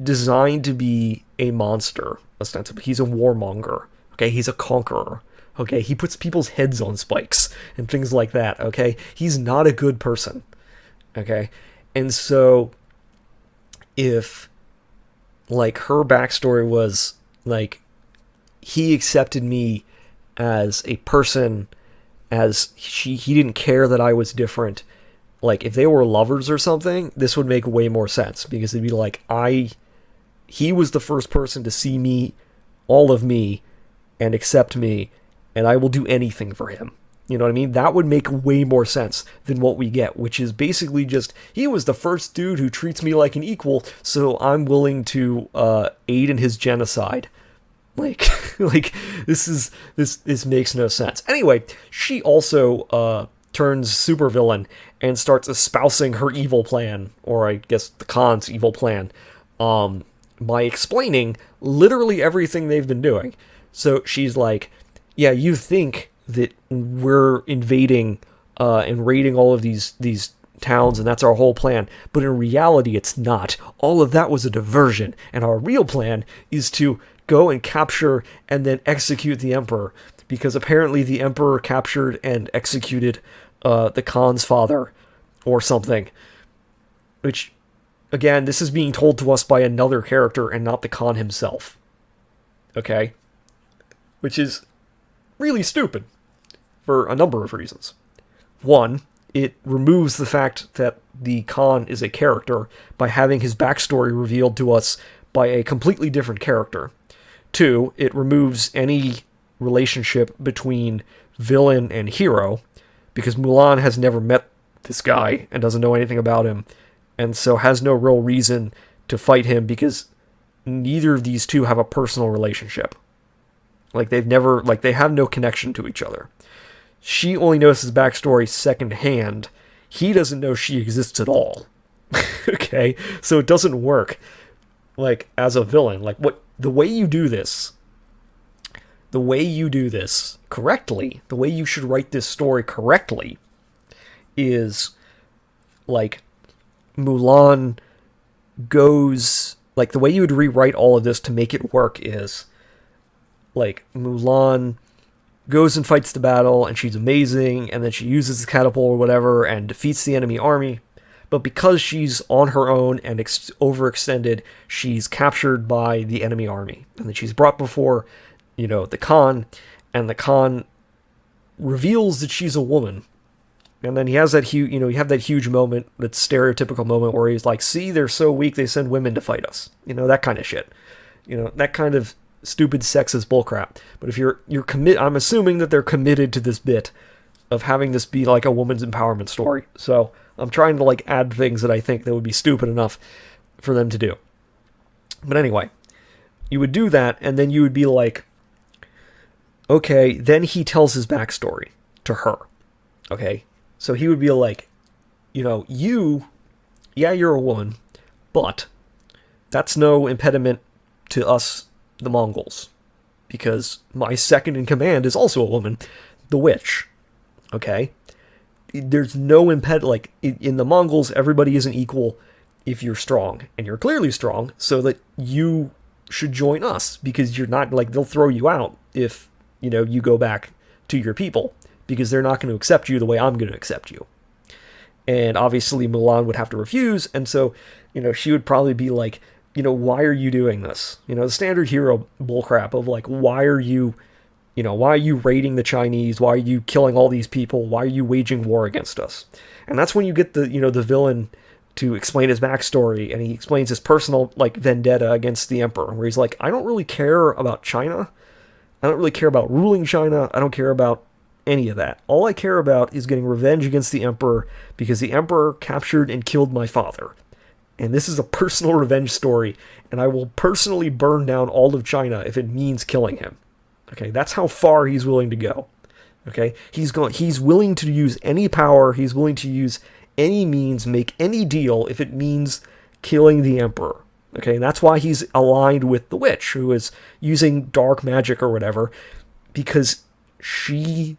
designed to be a monster, ostensibly. He's a warmonger. Okay? He's a conqueror. Okay? He puts people's heads on spikes and things like that. Okay? He's not a good person. Okay? And so, if, her backstory was, he accepted me as a person, as he didn't care that I was different. If they were lovers or something, this would make way more sense, because it'd be he was the first person to see me, all of me, and accept me, and I will do anything for him. You know what I mean? That would make way more sense than what we get, which is basically just, he was the first dude who treats me like an equal, so I'm willing to aid in his genocide. This makes no sense. Anyway, she also turns supervillain and starts espousing her evil plan, or I guess the Khan's evil plan, by explaining literally everything they've been doing. So she's like, yeah, you think that we're invading and raiding all of these towns, and that's our whole plan. But in reality, it's not. All of that was a diversion, and our real plan is to go and capture and then execute the Emperor, because apparently the Emperor captured and executed the Khan's father, or something. Which, again, this is being told to us by another character and not the Khan himself. Okay? Which is really stupid. For a number of reasons. One, it removes the fact that the Khan is a character by having his backstory revealed to us by a completely different character. Two, it removes any relationship between villain and hero, because Mulan has never met this guy and doesn't know anything about him, and so has no real reason to fight him, because neither of these two have a personal relationship. They have no connection to each other. She only knows his backstory secondhand. He doesn't know she exists at all. Okay? So it doesn't work, as a villain. The way you do this correctly, the way you should write this story correctly, is, Mulan goes... the way you would rewrite all of this to make it work is, Mulan goes and fights the battle, and she's amazing, and then she uses the catapult or whatever and defeats the enemy army. But because she's on her own and overextended, she's captured by the enemy army. And then she's brought before, the Khan, and the Khan reveals that she's a woman. And then he has that huge, you have that huge moment, that stereotypical moment where he's like, see, they're so weak, they send women to fight us. That kind of shit. That kind of stupid sexist bullcrap. But if you're I'm assuming that they're committed to this bit of having this be like a woman's empowerment story. So I'm trying to like add things that I think that would be stupid enough for them to do. But anyway, you would do that, and then you would be like, okay, then he tells his backstory to her. Okay? So he would be like, you're a woman, but that's no impediment to us, the Mongols, because my second in command is also a woman, the witch. Okay? There's no like, in the Mongols, everybody isn't equal if you're strong, and you're clearly strong, so that you should join us, because you're not, like, they'll throw you out if, you go back to your people, because they're not going to accept you the way I'm going to accept you. And obviously Mulan would have to refuse, and so, she would probably be like, why are you doing this? The standard hero bullcrap of like, why are you raiding the Chinese? Why are you killing all these people? Why are you waging war against us? And that's when you get the villain to explain his backstory, and he explains his personal, like, vendetta against the emperor, where he's like, I don't really care about China. I don't really care about ruling China. I don't care about any of that. All I care about is getting revenge against the emperor, because the emperor captured and killed my father. And this is a personal revenge story, and I will personally burn down all of China if it means killing him. Okay, that's how far he's willing to go. Okay, he's willing to use any power, he's willing to use any means, make any deal if it means killing the emperor. Okay, and that's why he's aligned with the witch, who is using dark magic or whatever, because he's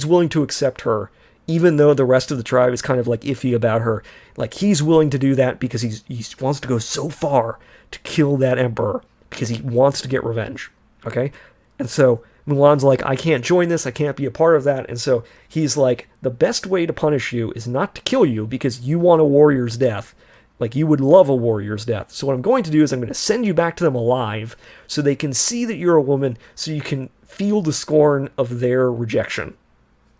willing to accept her, even though the rest of the tribe is kind of like iffy about her. Like, he's willing to do that because he wants to go so far to kill that emperor, because he wants to get revenge. Okay? And so Mulan's like, I can't join this, I can't be a part of that. And so he's like, the best way to punish you is not to kill you, because you want a warrior's death. Like, you would love a warrior's death. So what I'm going to do is I'm going to send you back to them alive, so they can see that you're a woman, so you can feel the scorn of their rejection.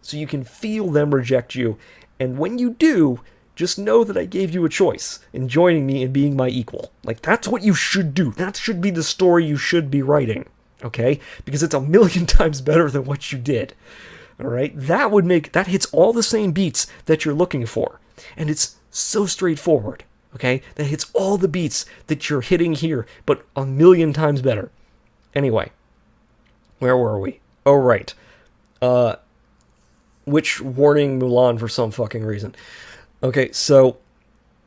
So you can feel them reject you. And when you do, just know that I gave you a choice in joining me and being my equal. Like, that's what you should do. That should be the story you should be writing. Okay? Because it's 1,000,000 times better than what you did. Alright? That hits all the same beats that you're looking for. And it's so straightforward. Okay? That hits all the beats that you're hitting here, but 1,000,000 times better. Anyway. Where were we? Oh, right. Witch warning Mulan for some fucking reason. Okay, so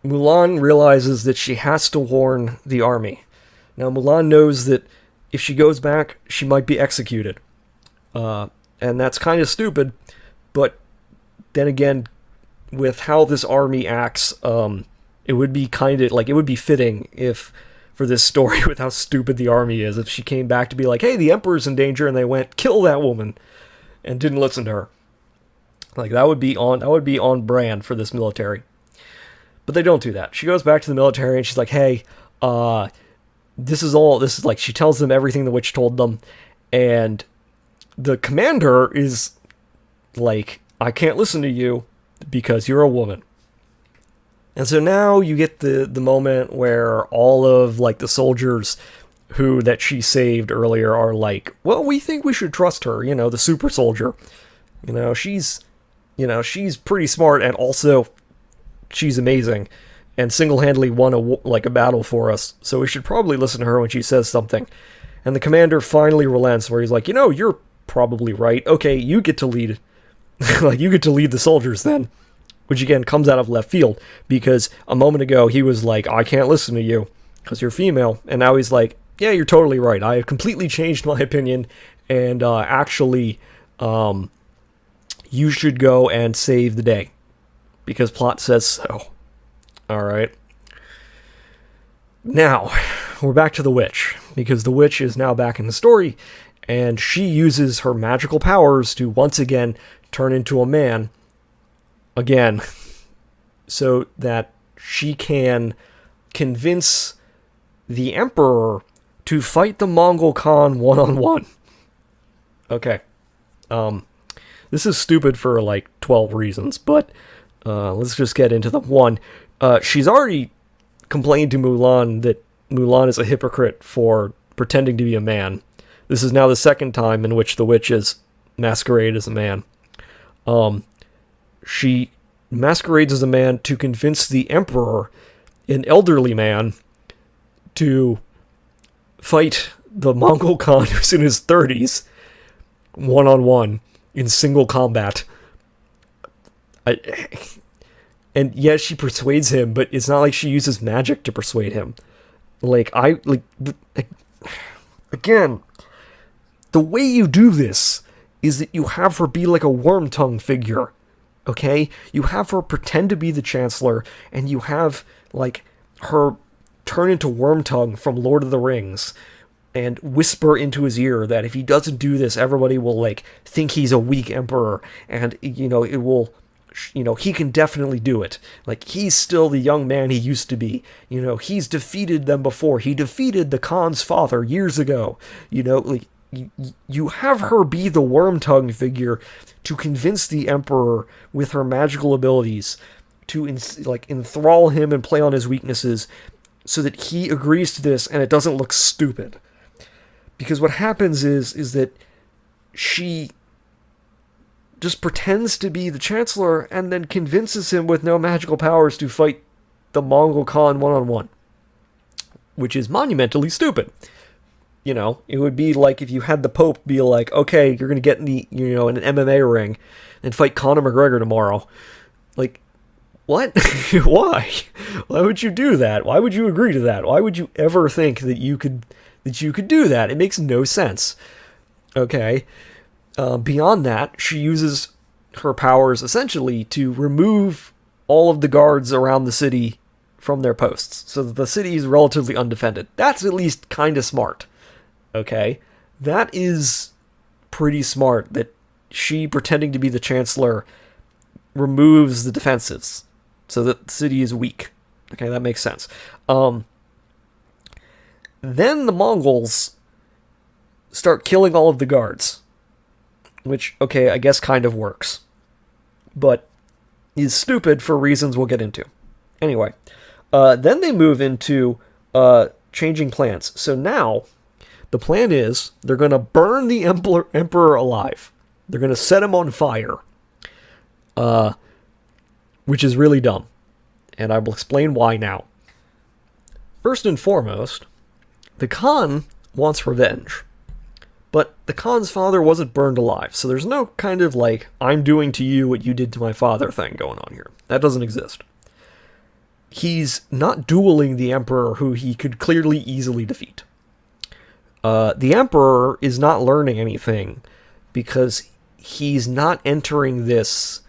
Mulan realizes that she has to warn the army. Now, Mulan knows that if she goes back, she might be executed. And that's kind of stupid, but then again, with how this army acts, it would be it would be fitting if, for this story, with how stupid the army is, if she came back to be like, hey, the emperor's in danger, and they went, kill that woman, and didn't listen to her. Like, that would be on brand for this military. But they don't do that. She goes back to the military and she's like, hey, this is like, she tells them everything the witch told them, and the commander is like, I can't listen to you because you're a woman. And so now you get the moment where all of, like, the soldiers that she saved earlier are like, well, we think we should trust her, the super soldier. She's pretty smart, and also she's amazing, and single-handedly won a battle for us, so we should probably listen to her when she says something. And the commander finally relents, where he's like, you're probably right. Okay, you get to lead. You get to lead the soldiers then. Which, again, comes out of left field, because a moment ago he was like, I can't listen to you, because you're female, and now he's like, yeah, you're totally right. I have completely changed my opinion, and actually, you should go and save the day, because plot says so. Alright. Now, we're back to the witch, because the witch is now back in the story, and she uses her magical powers to once again turn into a man again so that she can convince the Emperor to fight the Mongol Khan one-on-one. Okay. This is stupid for like 12 reasons, but let's just get into them. One, she's already complained to Mulan that Mulan is a hypocrite for pretending to be a man. This is now the second time in which the witch is masqueraded as a man. She masquerades as a man to convince the Emperor, an elderly man, to fight the Mongol Khan who's in his 30s one-on-one in single combat. And yes, she persuades him, but it's not like she uses magic to persuade him. Again, the way you do this is that you have her be like a Wormtongue figure, okay? You have her pretend to be the Chancellor, and you have, like, her turn into Wormtongue from Lord of the Rings, and whisper into his ear that if he doesn't do this, everybody will, like, think he's a weak emperor, and, you know, it will... You know, he can definitely do it. Like, he's still the young man he used to be. You know, he's defeated them before. He defeated the Khan's father years ago. You know, like, you have her be the Wormtongue figure to convince the Emperor with her magical abilities to, enthrall him and play on his weaknesses so that he agrees to this and it doesn't look stupid. Because what happens is that she just pretends to be the Chancellor and then convinces him with no magical powers to fight the Mongol Khan one-on-one, which is monumentally stupid. You know, it would be like if you had the Pope be like, okay, you're going to get in the, you know, in an MMA ring and fight Conor McGregor tomorrow. Like, what? Why? Why would you do that? Why would you agree to that? Why would you ever think that you could do that? It makes no sense. Okay. Beyond that, she uses her powers essentially to remove all of the guards around the city from their posts, so that the city is relatively undefended. That's at least kind of smart. Okay? That is pretty smart, that she, pretending to be the Chancellor, removes the defenses, so that the city is weak. Okay, that makes sense. Then the Mongols start killing all of the guards. Which, okay, I guess kind of works. But is stupid for reasons we'll get into. Anyway, then they move into changing plans. So now, the plan is, they're going to burn the Emperor alive. They're going to set him on fire. Which is really dumb. And I will explain why now. First and foremost, the Khan wants revenge. But the Khan's father wasn't burned alive, so there's no kind of like, I'm doing to you what you did to my father thing going on here. That doesn't exist. He's not dueling the Emperor, who he could clearly easily defeat. The Emperor is not learning anything, because he's not entering this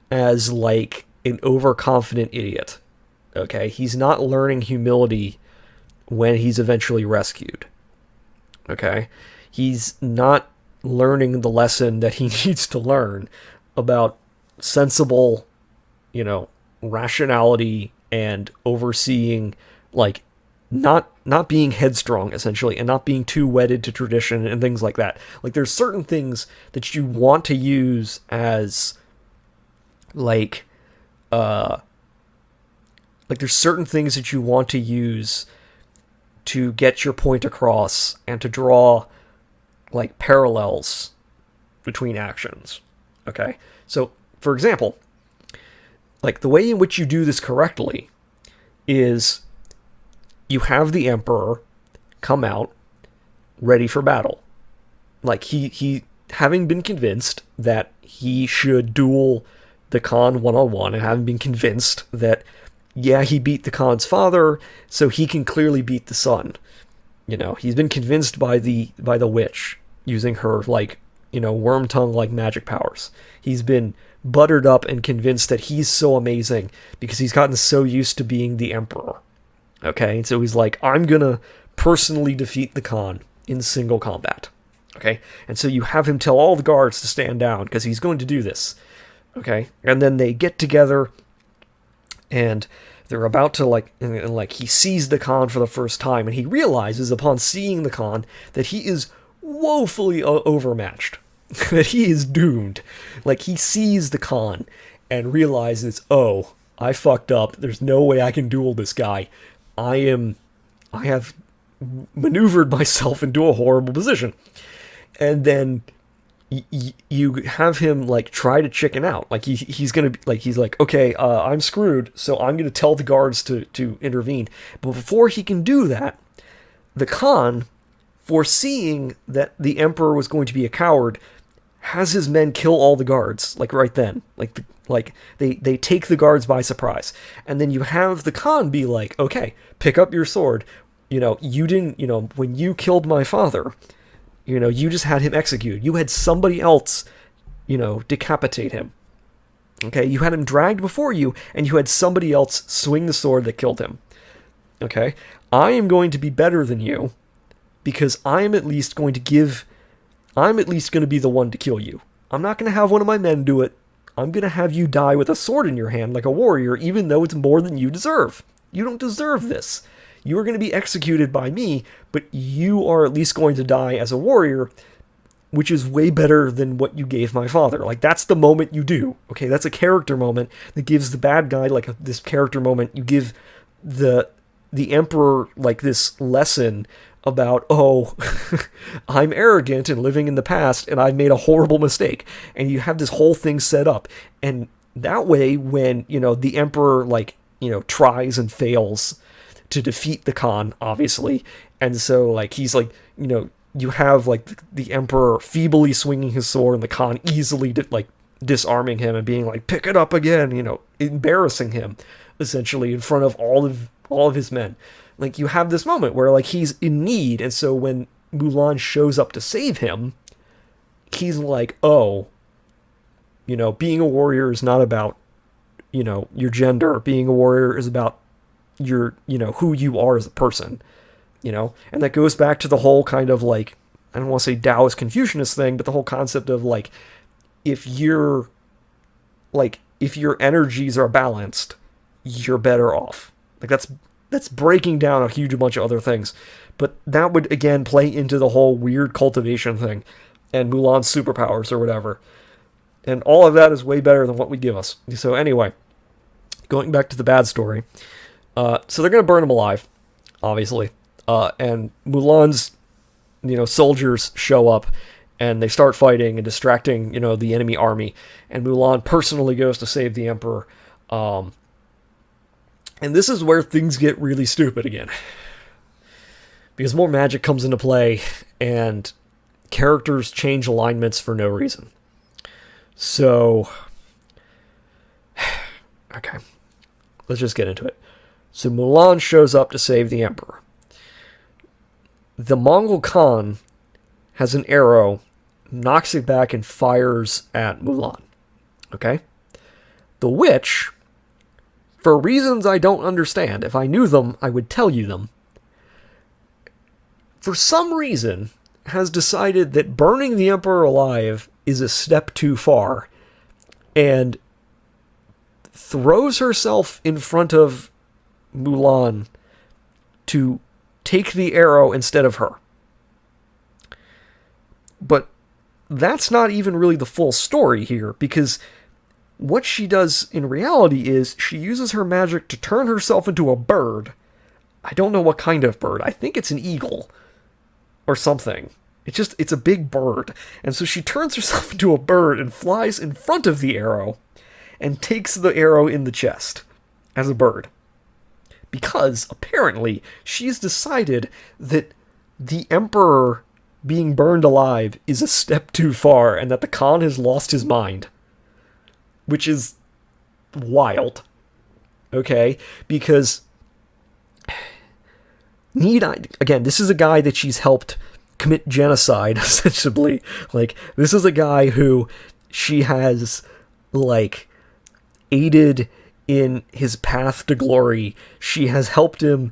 as like an overconfident idiot. Okay? He's not learning humility when he's eventually rescued. Okay? He's not learning the lesson that he needs to learn about sensible, you know, rationality and overseeing, like, not being headstrong, essentially, and not being too wedded to tradition and things like that. Like, there's certain things that you want to use as, there's certain things that you want to use to get your point across and to draw, like, parallels between actions. Okay? So, for example, like, the way in which you do this correctly is you have the Emperor come out ready for battle. Like, he having been convinced that he should duel the Khan one-on-one, and having been convinced that, yeah, he beat the Khan's father, so he can clearly beat the son. You know, he's been convinced by the witch, using her, like, you know, Wormtongue-like magic powers. He's been buttered up and convinced that he's so amazing because he's gotten so used to being the Emperor. Okay, and so he's like, I'm gonna personally defeat the Khan in single combat. Okay, and so you have him tell all the guards to stand down because he's going to do this. Okay, and then they get together, and they're about to and he sees the Khan for the first time, and he realizes upon seeing the Khan that he is woefully overmatched, that he is doomed. Like, he sees the Khan and realizes, oh, I fucked up. There's no way I can duel this guy. I have maneuvered myself into a horrible position. And then you have him like try to chicken out. Like he's gonna he's like, okay, I'm screwed, so I'm gonna tell the guards to intervene. But before he can do that, the Khan, foreseeing that the Emperor was going to be a coward, has his men kill all the guards, like right then. They take the guards by surprise. And then you have the Khan be like, okay, pick up your sword. You didn't, when you killed my father, you just had him executed. You had somebody else, decapitate him. Okay, you had him dragged before you, and you had somebody else swing the sword that killed him. Okay, I am going to be better than you, because I'm at least going to be the one to kill you. I'm not going to have one of my men do it. I'm going to have you die with a sword in your hand like a warrior, even though it's more than you deserve. You don't deserve this. You are going to be executed by me, but you are at least going to die as a warrior, which is way better than what you gave my father. Like, that's the moment you do. Okay, that's a character moment that gives the bad guy, this character moment. You give the Emperor, this lesson about, oh, I'm arrogant and living in the past, and I've made a horrible mistake. And you have this whole thing set up. And that way, when, the Emperor, tries and fails to defeat the Khan, obviously, and so he's you have the Emperor feebly swinging his sword and the Khan easily disarming him and being like, pick it up again, embarrassing him essentially in front of all of his men. You have this moment where he's in need, and so when Mulan shows up to save him, he's like, oh, being a warrior is not about your gender. Being a warrior is about your, who you are as a person, and that goes back to the whole kind of I don't want to say Taoist Confucianist thing, but the whole concept of if your energies are balanced, you're better off. That's breaking down a huge bunch of other things, but that would again play into the whole weird cultivation thing and Mulan's superpowers or whatever, and all of that is way better than what we give us. So anyway, going back to the bad story. So they're going to burn him alive, obviously. And Mulan's, soldiers show up and they start fighting and distracting, the enemy army. And Mulan personally goes to save the Emperor. And this is where things get really stupid again. Because more magic comes into play and characters change alignments for no reason. So, okay, let's just get into it. So Mulan shows up to save the Emperor. The Mongol Khan has an arrow, knocks it back, and fires at Mulan. Okay? The witch, for reasons I don't understand, if I knew them, I would tell you them, for some reason, has decided that burning the Emperor alive is a step too far, and throws herself in front of Mulan to take the arrow instead of her. But that's not even really the full story here, because what she does in reality is she uses her magic to turn herself into a bird. I don't know what kind of bird. I think it's an eagle or something. It's a big bird. And so she turns herself into a bird and flies in front of the arrow and takes the arrow in the chest as a bird. Because, apparently, she's decided that the Emperor being burned alive is a step too far, and that the Khan has lost his mind. Which is wild. Okay? Because, again, this is a guy that she's helped commit genocide, essentially. This is a guy who she has, aided in his path to glory. She has helped him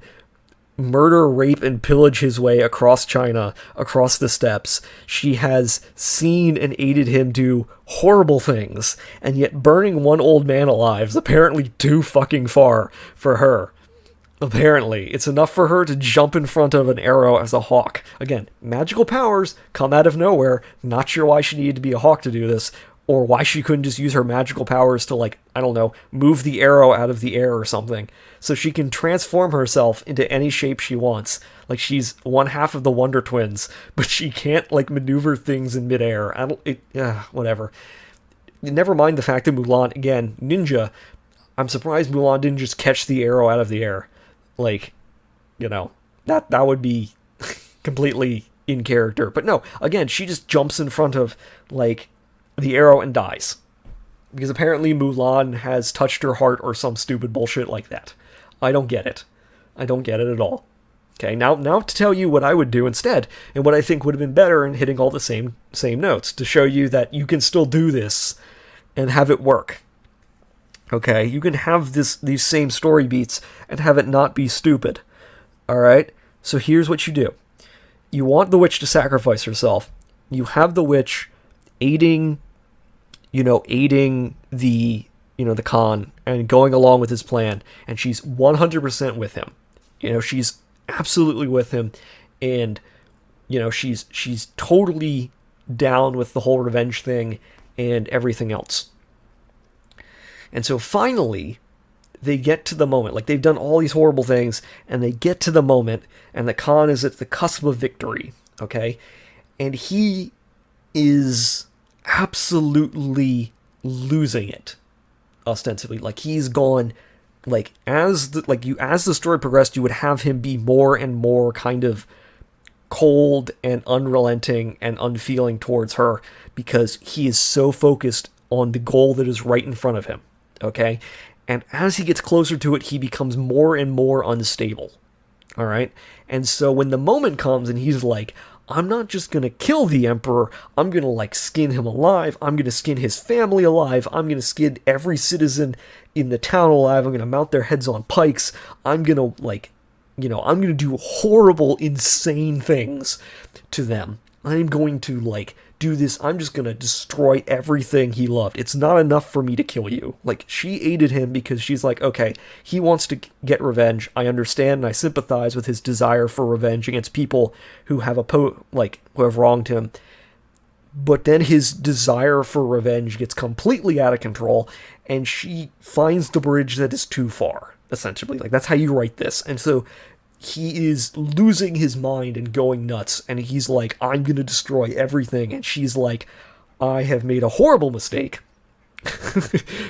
murder, rape, and pillage his way across China, across the steppes. She has seen and aided him do horrible things, and yet burning one old man alive is apparently too fucking far for her. Apparently, it's enough for her to jump in front of an arrow as a hawk. Again, magical powers come out of nowhere. Not sure why she needed to be a hawk to do this, or why she couldn't just use her magical powers to, like, I don't know, move the arrow out of the air or something. So she can transform herself into any shape she wants. Like, she's one half of the Wonder Twins, but she can't, like, maneuver things in midair. Whatever. Never mind the fact that Mulan, again, ninja. I'm surprised Mulan didn't just catch the arrow out of the air. Like, that would be completely in character. But no, again, she just jumps in front of, like, the arrow and dies. Because apparently Mulan has touched her heart or some stupid bullshit like that. I don't get it. I don't get it at all. Okay, now to tell you what I would do instead, and what I think would have been better in hitting all the same notes, to show you that you can still do this and have it work. Okay, you can have these same story beats and have it not be stupid. Alright? So here's what you do. You want the witch to sacrifice herself. You have the witch aiding the Khan and going along with his plan, and she's 100% with him. She's absolutely with him, and she's totally down with the whole revenge thing and everything else. And so finally, they get to the moment. Like, they've done all these horrible things, and they get to the moment, and the Khan is at the cusp of victory, okay? And he is absolutely losing it, ostensibly. Like, he's gone, like, as the story progressed, you would have him be more and more kind of cold and unrelenting and unfeeling towards her, because he is so focused on the goal that is right in front of him. Okay? And as he gets closer to it, he becomes more and more unstable. Alright? And so when the moment comes and he's like, I'm not just gonna kill the Emperor, I'm gonna, like, skin him alive, I'm gonna skin his family alive, I'm gonna skin every citizen in the town alive, I'm gonna mount their heads on pikes, I'm gonna, I'm gonna do horrible, insane things to them. I'm going to, like, do this, I'm just gonna destroy everything he loved. It's not enough for me to kill you. Like, she aided him because she's like, okay, he wants to get revenge. I understand and I sympathize with his desire for revenge against people who have who have wronged him. But then his desire for revenge gets completely out of control, and she finds the bridge that is too far, essentially. Like, that's how you write this. And so he is losing his mind and going nuts, and he's like, I'm gonna destroy everything, and she's like, I have made a horrible mistake.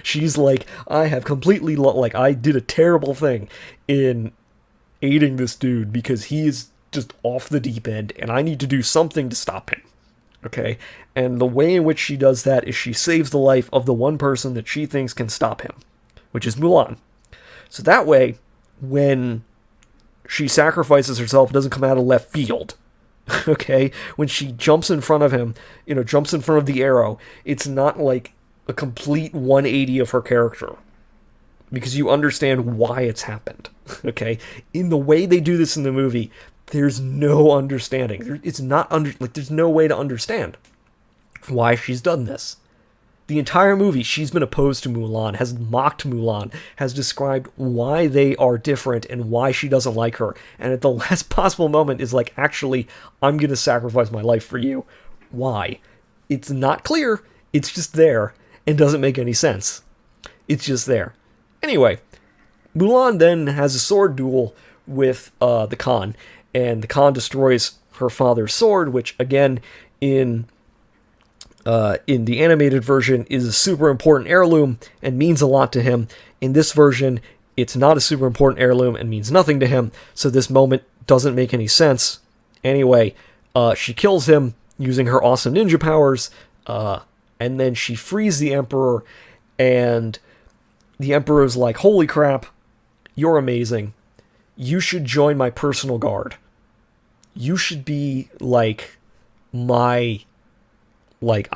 She's like, I have completely, I did a terrible thing in aiding this dude, because he is just off the deep end, and I need to do something to stop him. Okay? And the way in which she does that is she saves the life of the one person that she thinks can stop him, which is Mulan. So that way, when she sacrifices herself, it doesn't come out of left field. Okay? When she jumps in front of him, jumps in front of the arrow, it's not like a complete 180 of her character. Because you understand why it's happened. Okay? In the way they do this in the movie, there's no understanding. It's not there's no way to understand why she's done this. The entire movie, she's been opposed to Mulan, has mocked Mulan, has described why they are different and why she doesn't like her. And at the last possible moment is like, actually, I'm going to sacrifice my life for you. Why? It's not clear. It's just there and doesn't make any sense. It's just there. Anyway, Mulan then has a sword duel with the Khan, and the Khan destroys her father's sword, which, again, in the animated version is a super important heirloom and means a lot to him. In this version, it's not a super important heirloom and means nothing to him, so this moment doesn't make any sense. Anyway, she kills him using her awesome ninja powers, and then she frees the Emperor, and the Emperor's like, holy crap, you're amazing. You should join my personal guard. You should be, I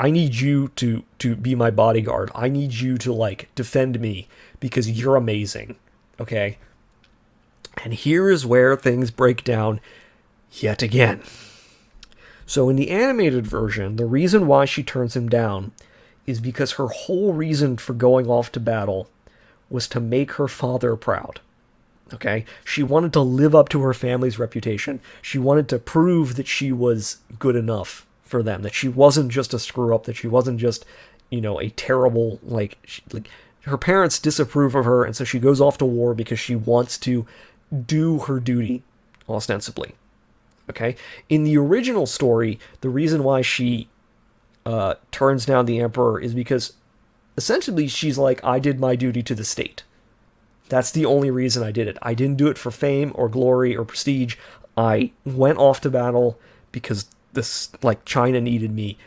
need you to be my bodyguard. I need you to, defend me, because you're amazing. Okay? And here is where things break down yet again. So in the animated version, the reason why she turns him down is because her whole reason for going off to battle was to make her father proud. Okay? She wanted to live up to her family's reputation. She wanted to prove that she was good enough for them, that she wasn't just a screw-up, that she wasn't just, a terrible, her parents disapprove of her, and so she goes off to war because she wants to do her duty, ostensibly. Okay? In the original story, the reason why she turns down the Emperor is because essentially she's like, I did my duty to the state. That's the only reason I did it. I didn't do it for fame or glory or prestige. I went off to battle because China needed me.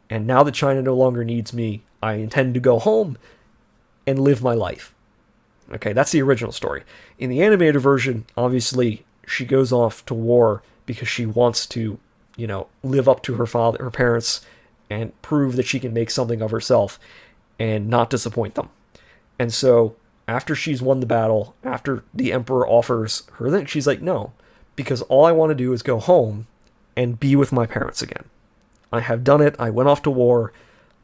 And now that China no longer needs me, I intend to go home and live my life. Okay, that's the original story. In the animated version, obviously, she goes off to war because she wants to, live up to her parents, and prove that she can make something of herself and not disappoint them. And so, after she's won the battle, after the Emperor offers her thing, she's like, no, because all I want to do is go home and be with my parents again. I have done it. I went off to war.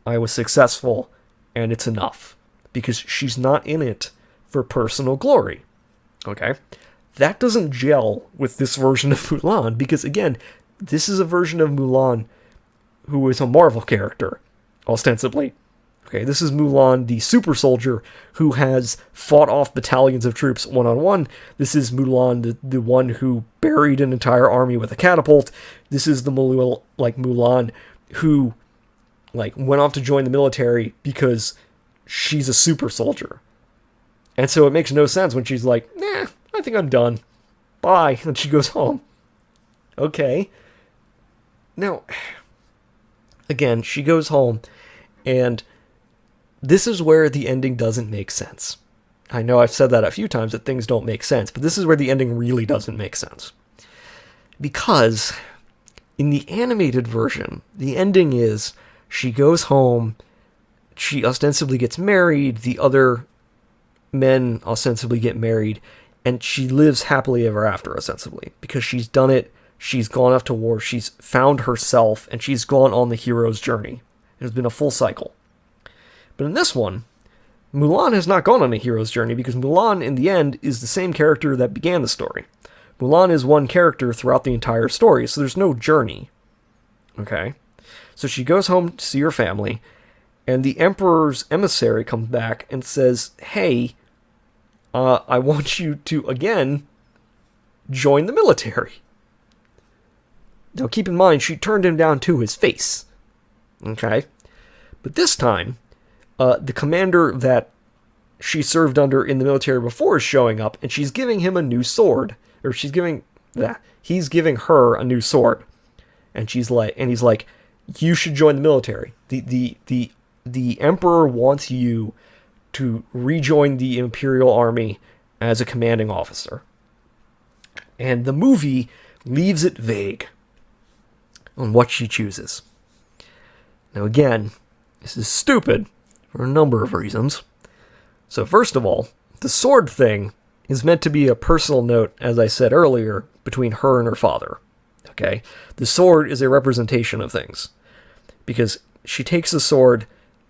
I was successful, and it's enough. Because she's not in it for personal glory. Okay? That doesn't gel with this version of Mulan, because again, this is a version of Mulan who is a Marvel character, ostensibly. Okay, this is Mulan, the super soldier, who has fought off battalions of troops one-on-one. This is Mulan, the one who buried an entire army with a catapult. This is the Mulan who, went off to join the military because she's a super soldier. And so it makes no sense when she's like, nah, I think I'm done. Bye. And she goes home. Okay. Now, again, she goes home, and this is where the ending doesn't make sense. I know I've said that a few times, that things don't make sense, but this is where the ending really doesn't make sense. Because in the animated version, the ending is she goes home, she ostensibly gets married, the other men ostensibly get married, and she lives happily ever after, ostensibly, because she's done it, she's gone off to war, she's found herself, and she's gone on the hero's journey. It has been a full cycle. But in this one, Mulan has not gone on a hero's journey, because Mulan, in the end, is the same character that began the story. Mulan is one character throughout the entire story, so there's no journey. Okay? So she goes home to see her family, and the Emperor's emissary comes back and says, hey, I want you to, again, join the military. Now, keep in mind, she turned him down to his face. Okay? But this time, the commander that she served under in the military before is showing up, and she's giving him a new sword. Or he's giving her a new sword. And he's like, you should join the military. The Emperor wants you to rejoin the Imperial Army as a commanding officer. And the movie leaves it vague on what she chooses. Now again, this is stupid for a number of reasons. So first of all, the sword thing is meant to be a personal note, as I said earlier, between her and her father. Okay? The sword is a representation of things. Because she takes the sword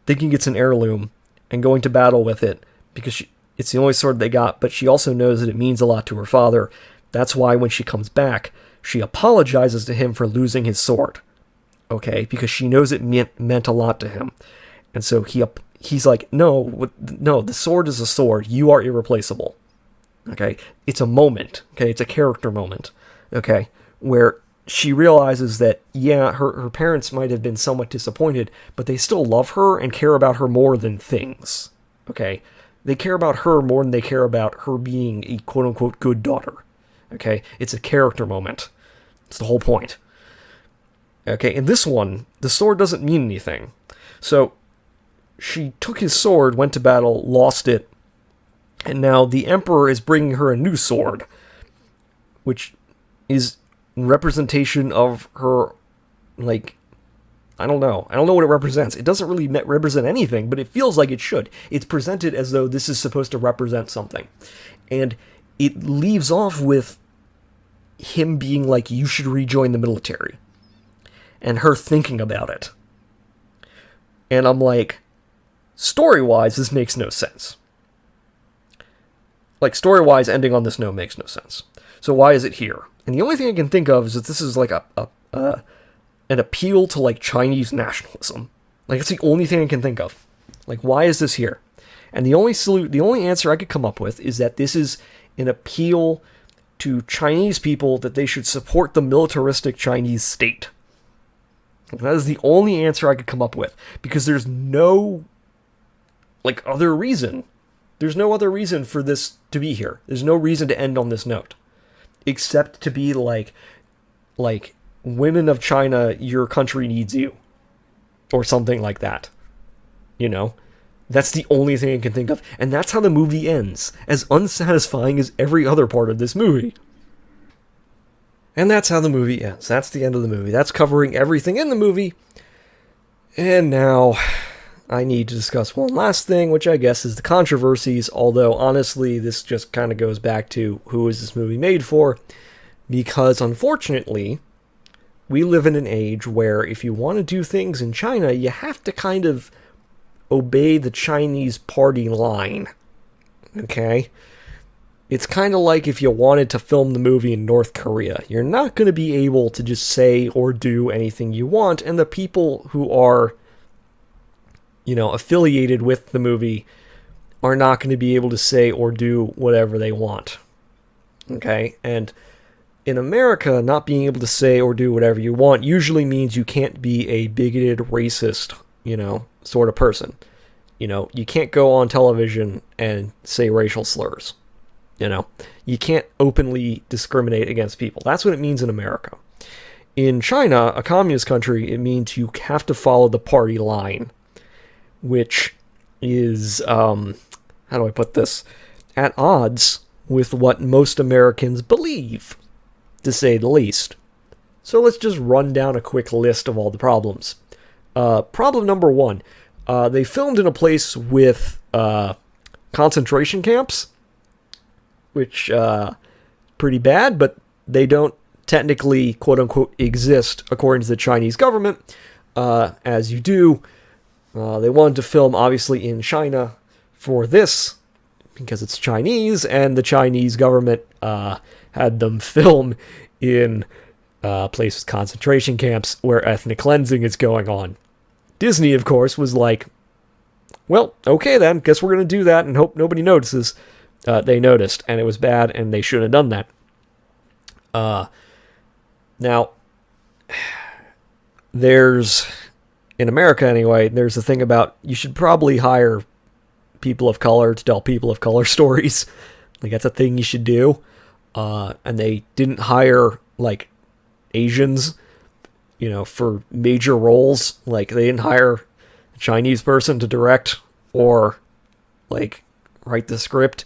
thinking it's an heirloom and going to battle with it because it's the only sword they got, but she also knows that it means a lot to her father. That's why when she comes back, she apologizes to him for losing his sword. Okay? Because she knows it meant a lot to him. And so he's like, no, the sword is a sword. You are irreplaceable. Okay? It's a moment. Okay? It's a character moment. Okay? Where she realizes that, yeah, her parents might have been somewhat disappointed, but they still love her and care about her more than things. Okay? They care about her more than they care about her being a quote-unquote good daughter. Okay? It's a character moment. It's the whole point. Okay? In this one, the sword doesn't mean anything. So, she took his sword, went to battle, lost it, and now the Emperor is bringing her a new sword, which is representation of her, I don't know what it represents. It doesn't really represent anything, but it feels like it should. It's presented as though this is supposed to represent something. And it leaves off with him being like, you should rejoin the military. And her thinking about it. And I'm like, story-wise, this makes no sense. Like, story-wise, ending on this note makes no sense. So why is it here? And the only thing I can think of is that this is like an appeal to, like, Chinese nationalism. Like, it's the only thing I can think of. Like, why is this here? And the only answer I could come up with is that this is an appeal to Chinese people that they should support the militaristic Chinese state. That is the only answer I could come up with, because there's no, like, other reason. There's no other reason for this to be here. There's no reason to end on this note, except to be like, women of China, your country needs you, or something like that. You know, that's the only thing I can think of, and that's how the movie ends, as unsatisfying as every other part of this movie. And that's how the movie ends. That's the end of the movie. That's covering everything in the movie. And now I need to discuss one last thing, which I guess is the controversies, although honestly this just kind of goes back to who is this movie made for, because unfortunately we live in an age where if you want to do things in China, you have to kind of obey the Chinese party line. Okay? It's kind of like if you wanted to film the movie in North Korea. You're not going to be able to just say or do anything you want, and the people who are, you know, affiliated with the movie are not going to be able to say or do whatever they want. Okay? And in America, not being able to say or do whatever you want usually means you can't be a bigoted, racist, you know, sort of person. You know, you can't go on television and say racial slurs. You know, you can't openly discriminate against people. That's what it means in America. In China, a communist country, it means you have to follow the party line, which is, how do I put this, at odds with what most Americans believe, to say the least. So let's just run down a quick list of all the problems. Problem number one, they filmed in a place with concentration camps, which, pretty bad, but they don't technically, quote-unquote, exist according to the Chinese government, as you do. They wanted to film, obviously, in China for this, because it's Chinese, and the Chinese government had them film in places with concentration camps where ethnic cleansing is going on. Disney, of course, was like, well, okay then, guess we're going to do that and hope nobody notices. They noticed, and it was bad, and they shouldn't have done that. Now, there's, in America anyway, there's a thing about you should probably hire people of color to tell people of color stories. Like, that's a thing you should do. And they didn't hire, like, Asians, you know, for major roles. Like, they didn't hire a Chinese person to direct or, like, write the script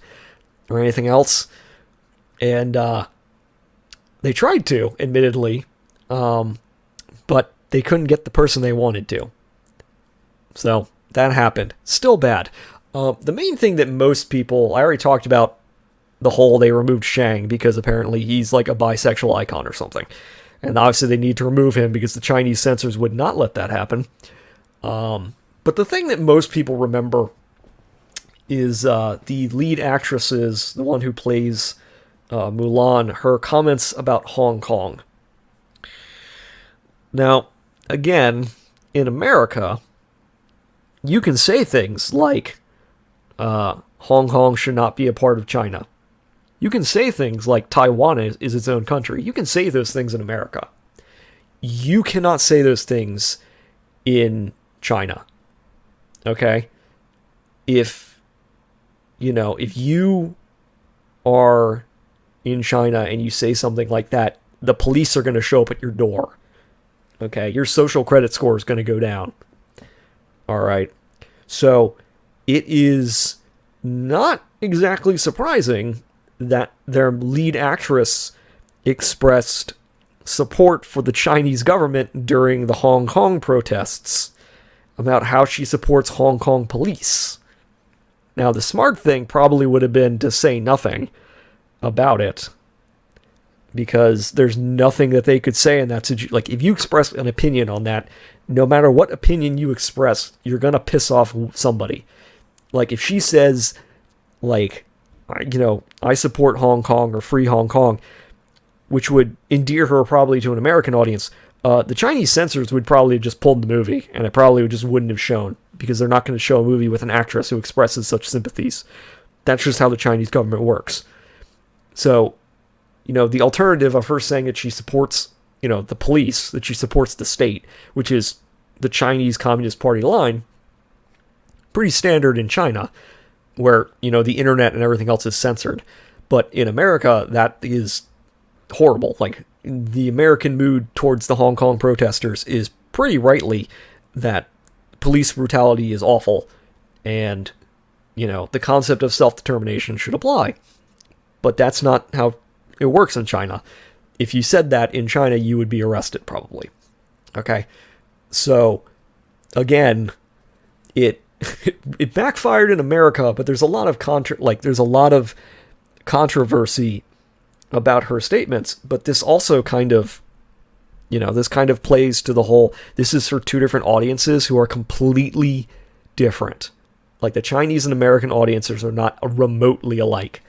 or anything else. And they tried to, admittedly, but they couldn't get the person they wanted to. So that happened. Still bad. The main thing that most people, I already talked about the whole they removed Shang because apparently he's like a bisexual icon or something. And obviously they need to remove him because the Chinese censors would not let that happen. But the thing that most people remember is the lead actress's, the one who plays Mulan, her comments about Hong Kong. Now, again, in America, you can say things like Hong Kong should not be a part of China. You can say things like Taiwan is its own country. You can say those things in America. You cannot say those things in China. Okay? If you are in China and you say something like that, the police are going to show up at your door. Okay? Your social credit score is going to go down. All right? So, it is not exactly surprising that their lead actress expressed support for the Chinese government during the Hong Kong protests about how she supports Hong Kong police. Now, the smart thing probably would have been to say nothing, about it, because there's nothing that they could say in that situation. Like, if you express an opinion on that, no matter what opinion you express, you're gonna piss off somebody. Like, if she says, like, I support Hong Kong or free Hong Kong, which would endear her probably to an American audience, the Chinese censors would probably have just pulled the movie, and it probably just wouldn't have shown, because they're not going to show a movie with an actress who expresses such sympathies. That's just how the Chinese government works. So, the alternative of her saying that she supports, the police, that she supports the state, which is the Chinese Communist Party line, pretty standard in China, where, the internet and everything else is censored. But in America, that is horrible. Like, the American mood towards the Hong Kong protesters is pretty rightly that police brutality is awful, and, the concept of self-determination should apply. But that's not how it works in China. If you said that in China, you would be arrested, probably. Okay? So, again, it backfired in America, but there's a lot of controversy about her statements. But this also kind of plays to the whole, this is for two different audiences who are completely different. Like, the Chinese and American audiences are not remotely alike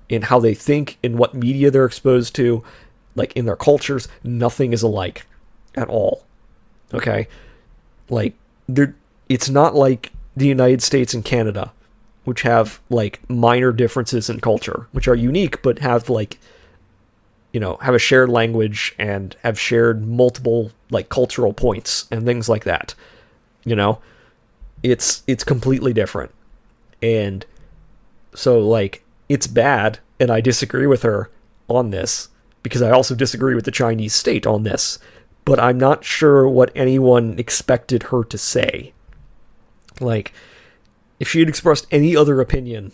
in how they think, in what media they're exposed to, like, in their cultures. Nothing is alike at all. Okay? Like, it's not like the United States and Canada, which have, like, minor differences in culture, which are unique, but have, like, have a shared language and have shared multiple, like, cultural points and things like that. It's completely different. And so, like, it's bad, and I disagree with her on this, because I also disagree with the Chinese state on this, but I'm not sure what anyone expected her to say. Like, if she had expressed any other opinion,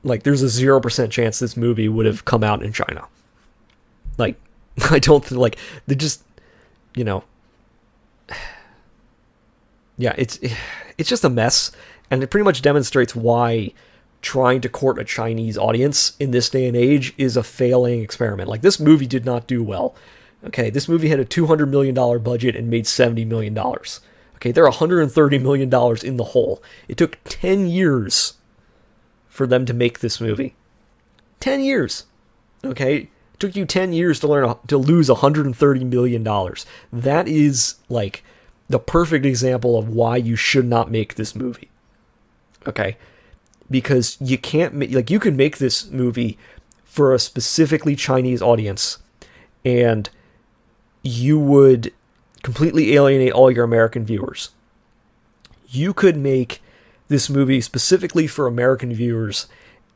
like, there's a 0% chance this movie would have come out in China. Like, I don't think, like, they just, yeah, it's just a mess, and it pretty much demonstrates why trying to court a Chinese audience in this day and age is a failing experiment. Like, this movie did not do well. Okay, this movie had a $200 million budget and made $70 million. Okay, they're $130 million in the hole. It took 10 years for them to make this movie. 10 years. Okay, it took you 10 years to lose $130 million. That is, like, the perfect example of why you should not make this movie. Okay, because you can't you can make this movie for a specifically Chinese audience, and you would completely alienate all your American viewers. You could make this movie specifically for American viewers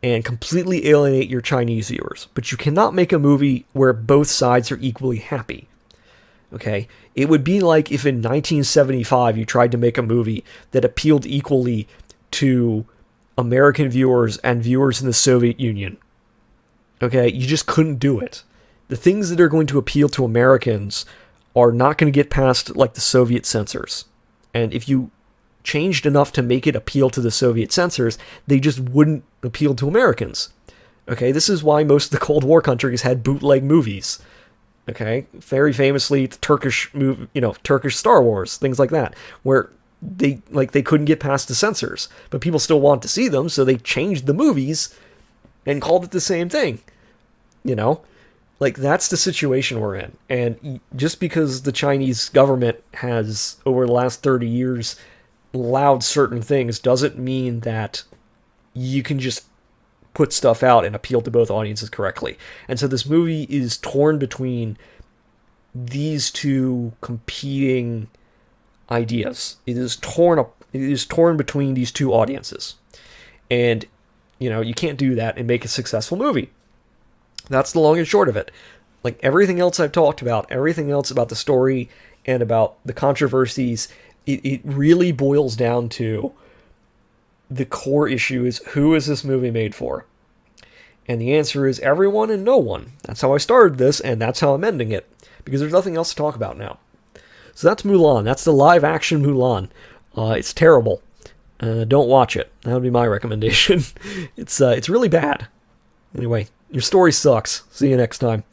and completely alienate your Chinese viewers, but you cannot make a movie where both sides are equally happy. Okay? It would be like if in 1975 you tried to make a movie that appealed equally to American viewers and viewers in the Soviet Union. Okay? You just couldn't do it. The things that are going to appeal to Americans are not going to get past, like, the Soviet censors. And if you changed enough to make it appeal to the Soviet censors, they just wouldn't appeal to Americans. Okay, this is why most of the Cold War countries had bootleg movies. Okay, very famously, the Turkish Turkish Star Wars, things like that, where they couldn't get past the censors, but people still want to see them, so they changed the movies and called it the same thing. Like, that's the situation we're in. And just because the Chinese government has, over the last 30 years, allowed certain things, doesn't mean that you can just put stuff out and appeal to both audiences correctly. And so this movie is torn between these two competing ideas. It is torn between these two audiences. And, you can't do that and make a successful movie. That's the long and short of it. Like, everything else I've talked about, everything else about the story and about the controversies, it really boils down to the core issue is, who is this movie made for? And the answer is everyone and no one. That's how I started this, and that's how I'm ending it, because there's nothing else to talk about now. So that's Mulan. That's the live-action Mulan. It's terrible. Don't watch it. That would be my recommendation. It's really bad. Anyway, Your story sucks. See you next time.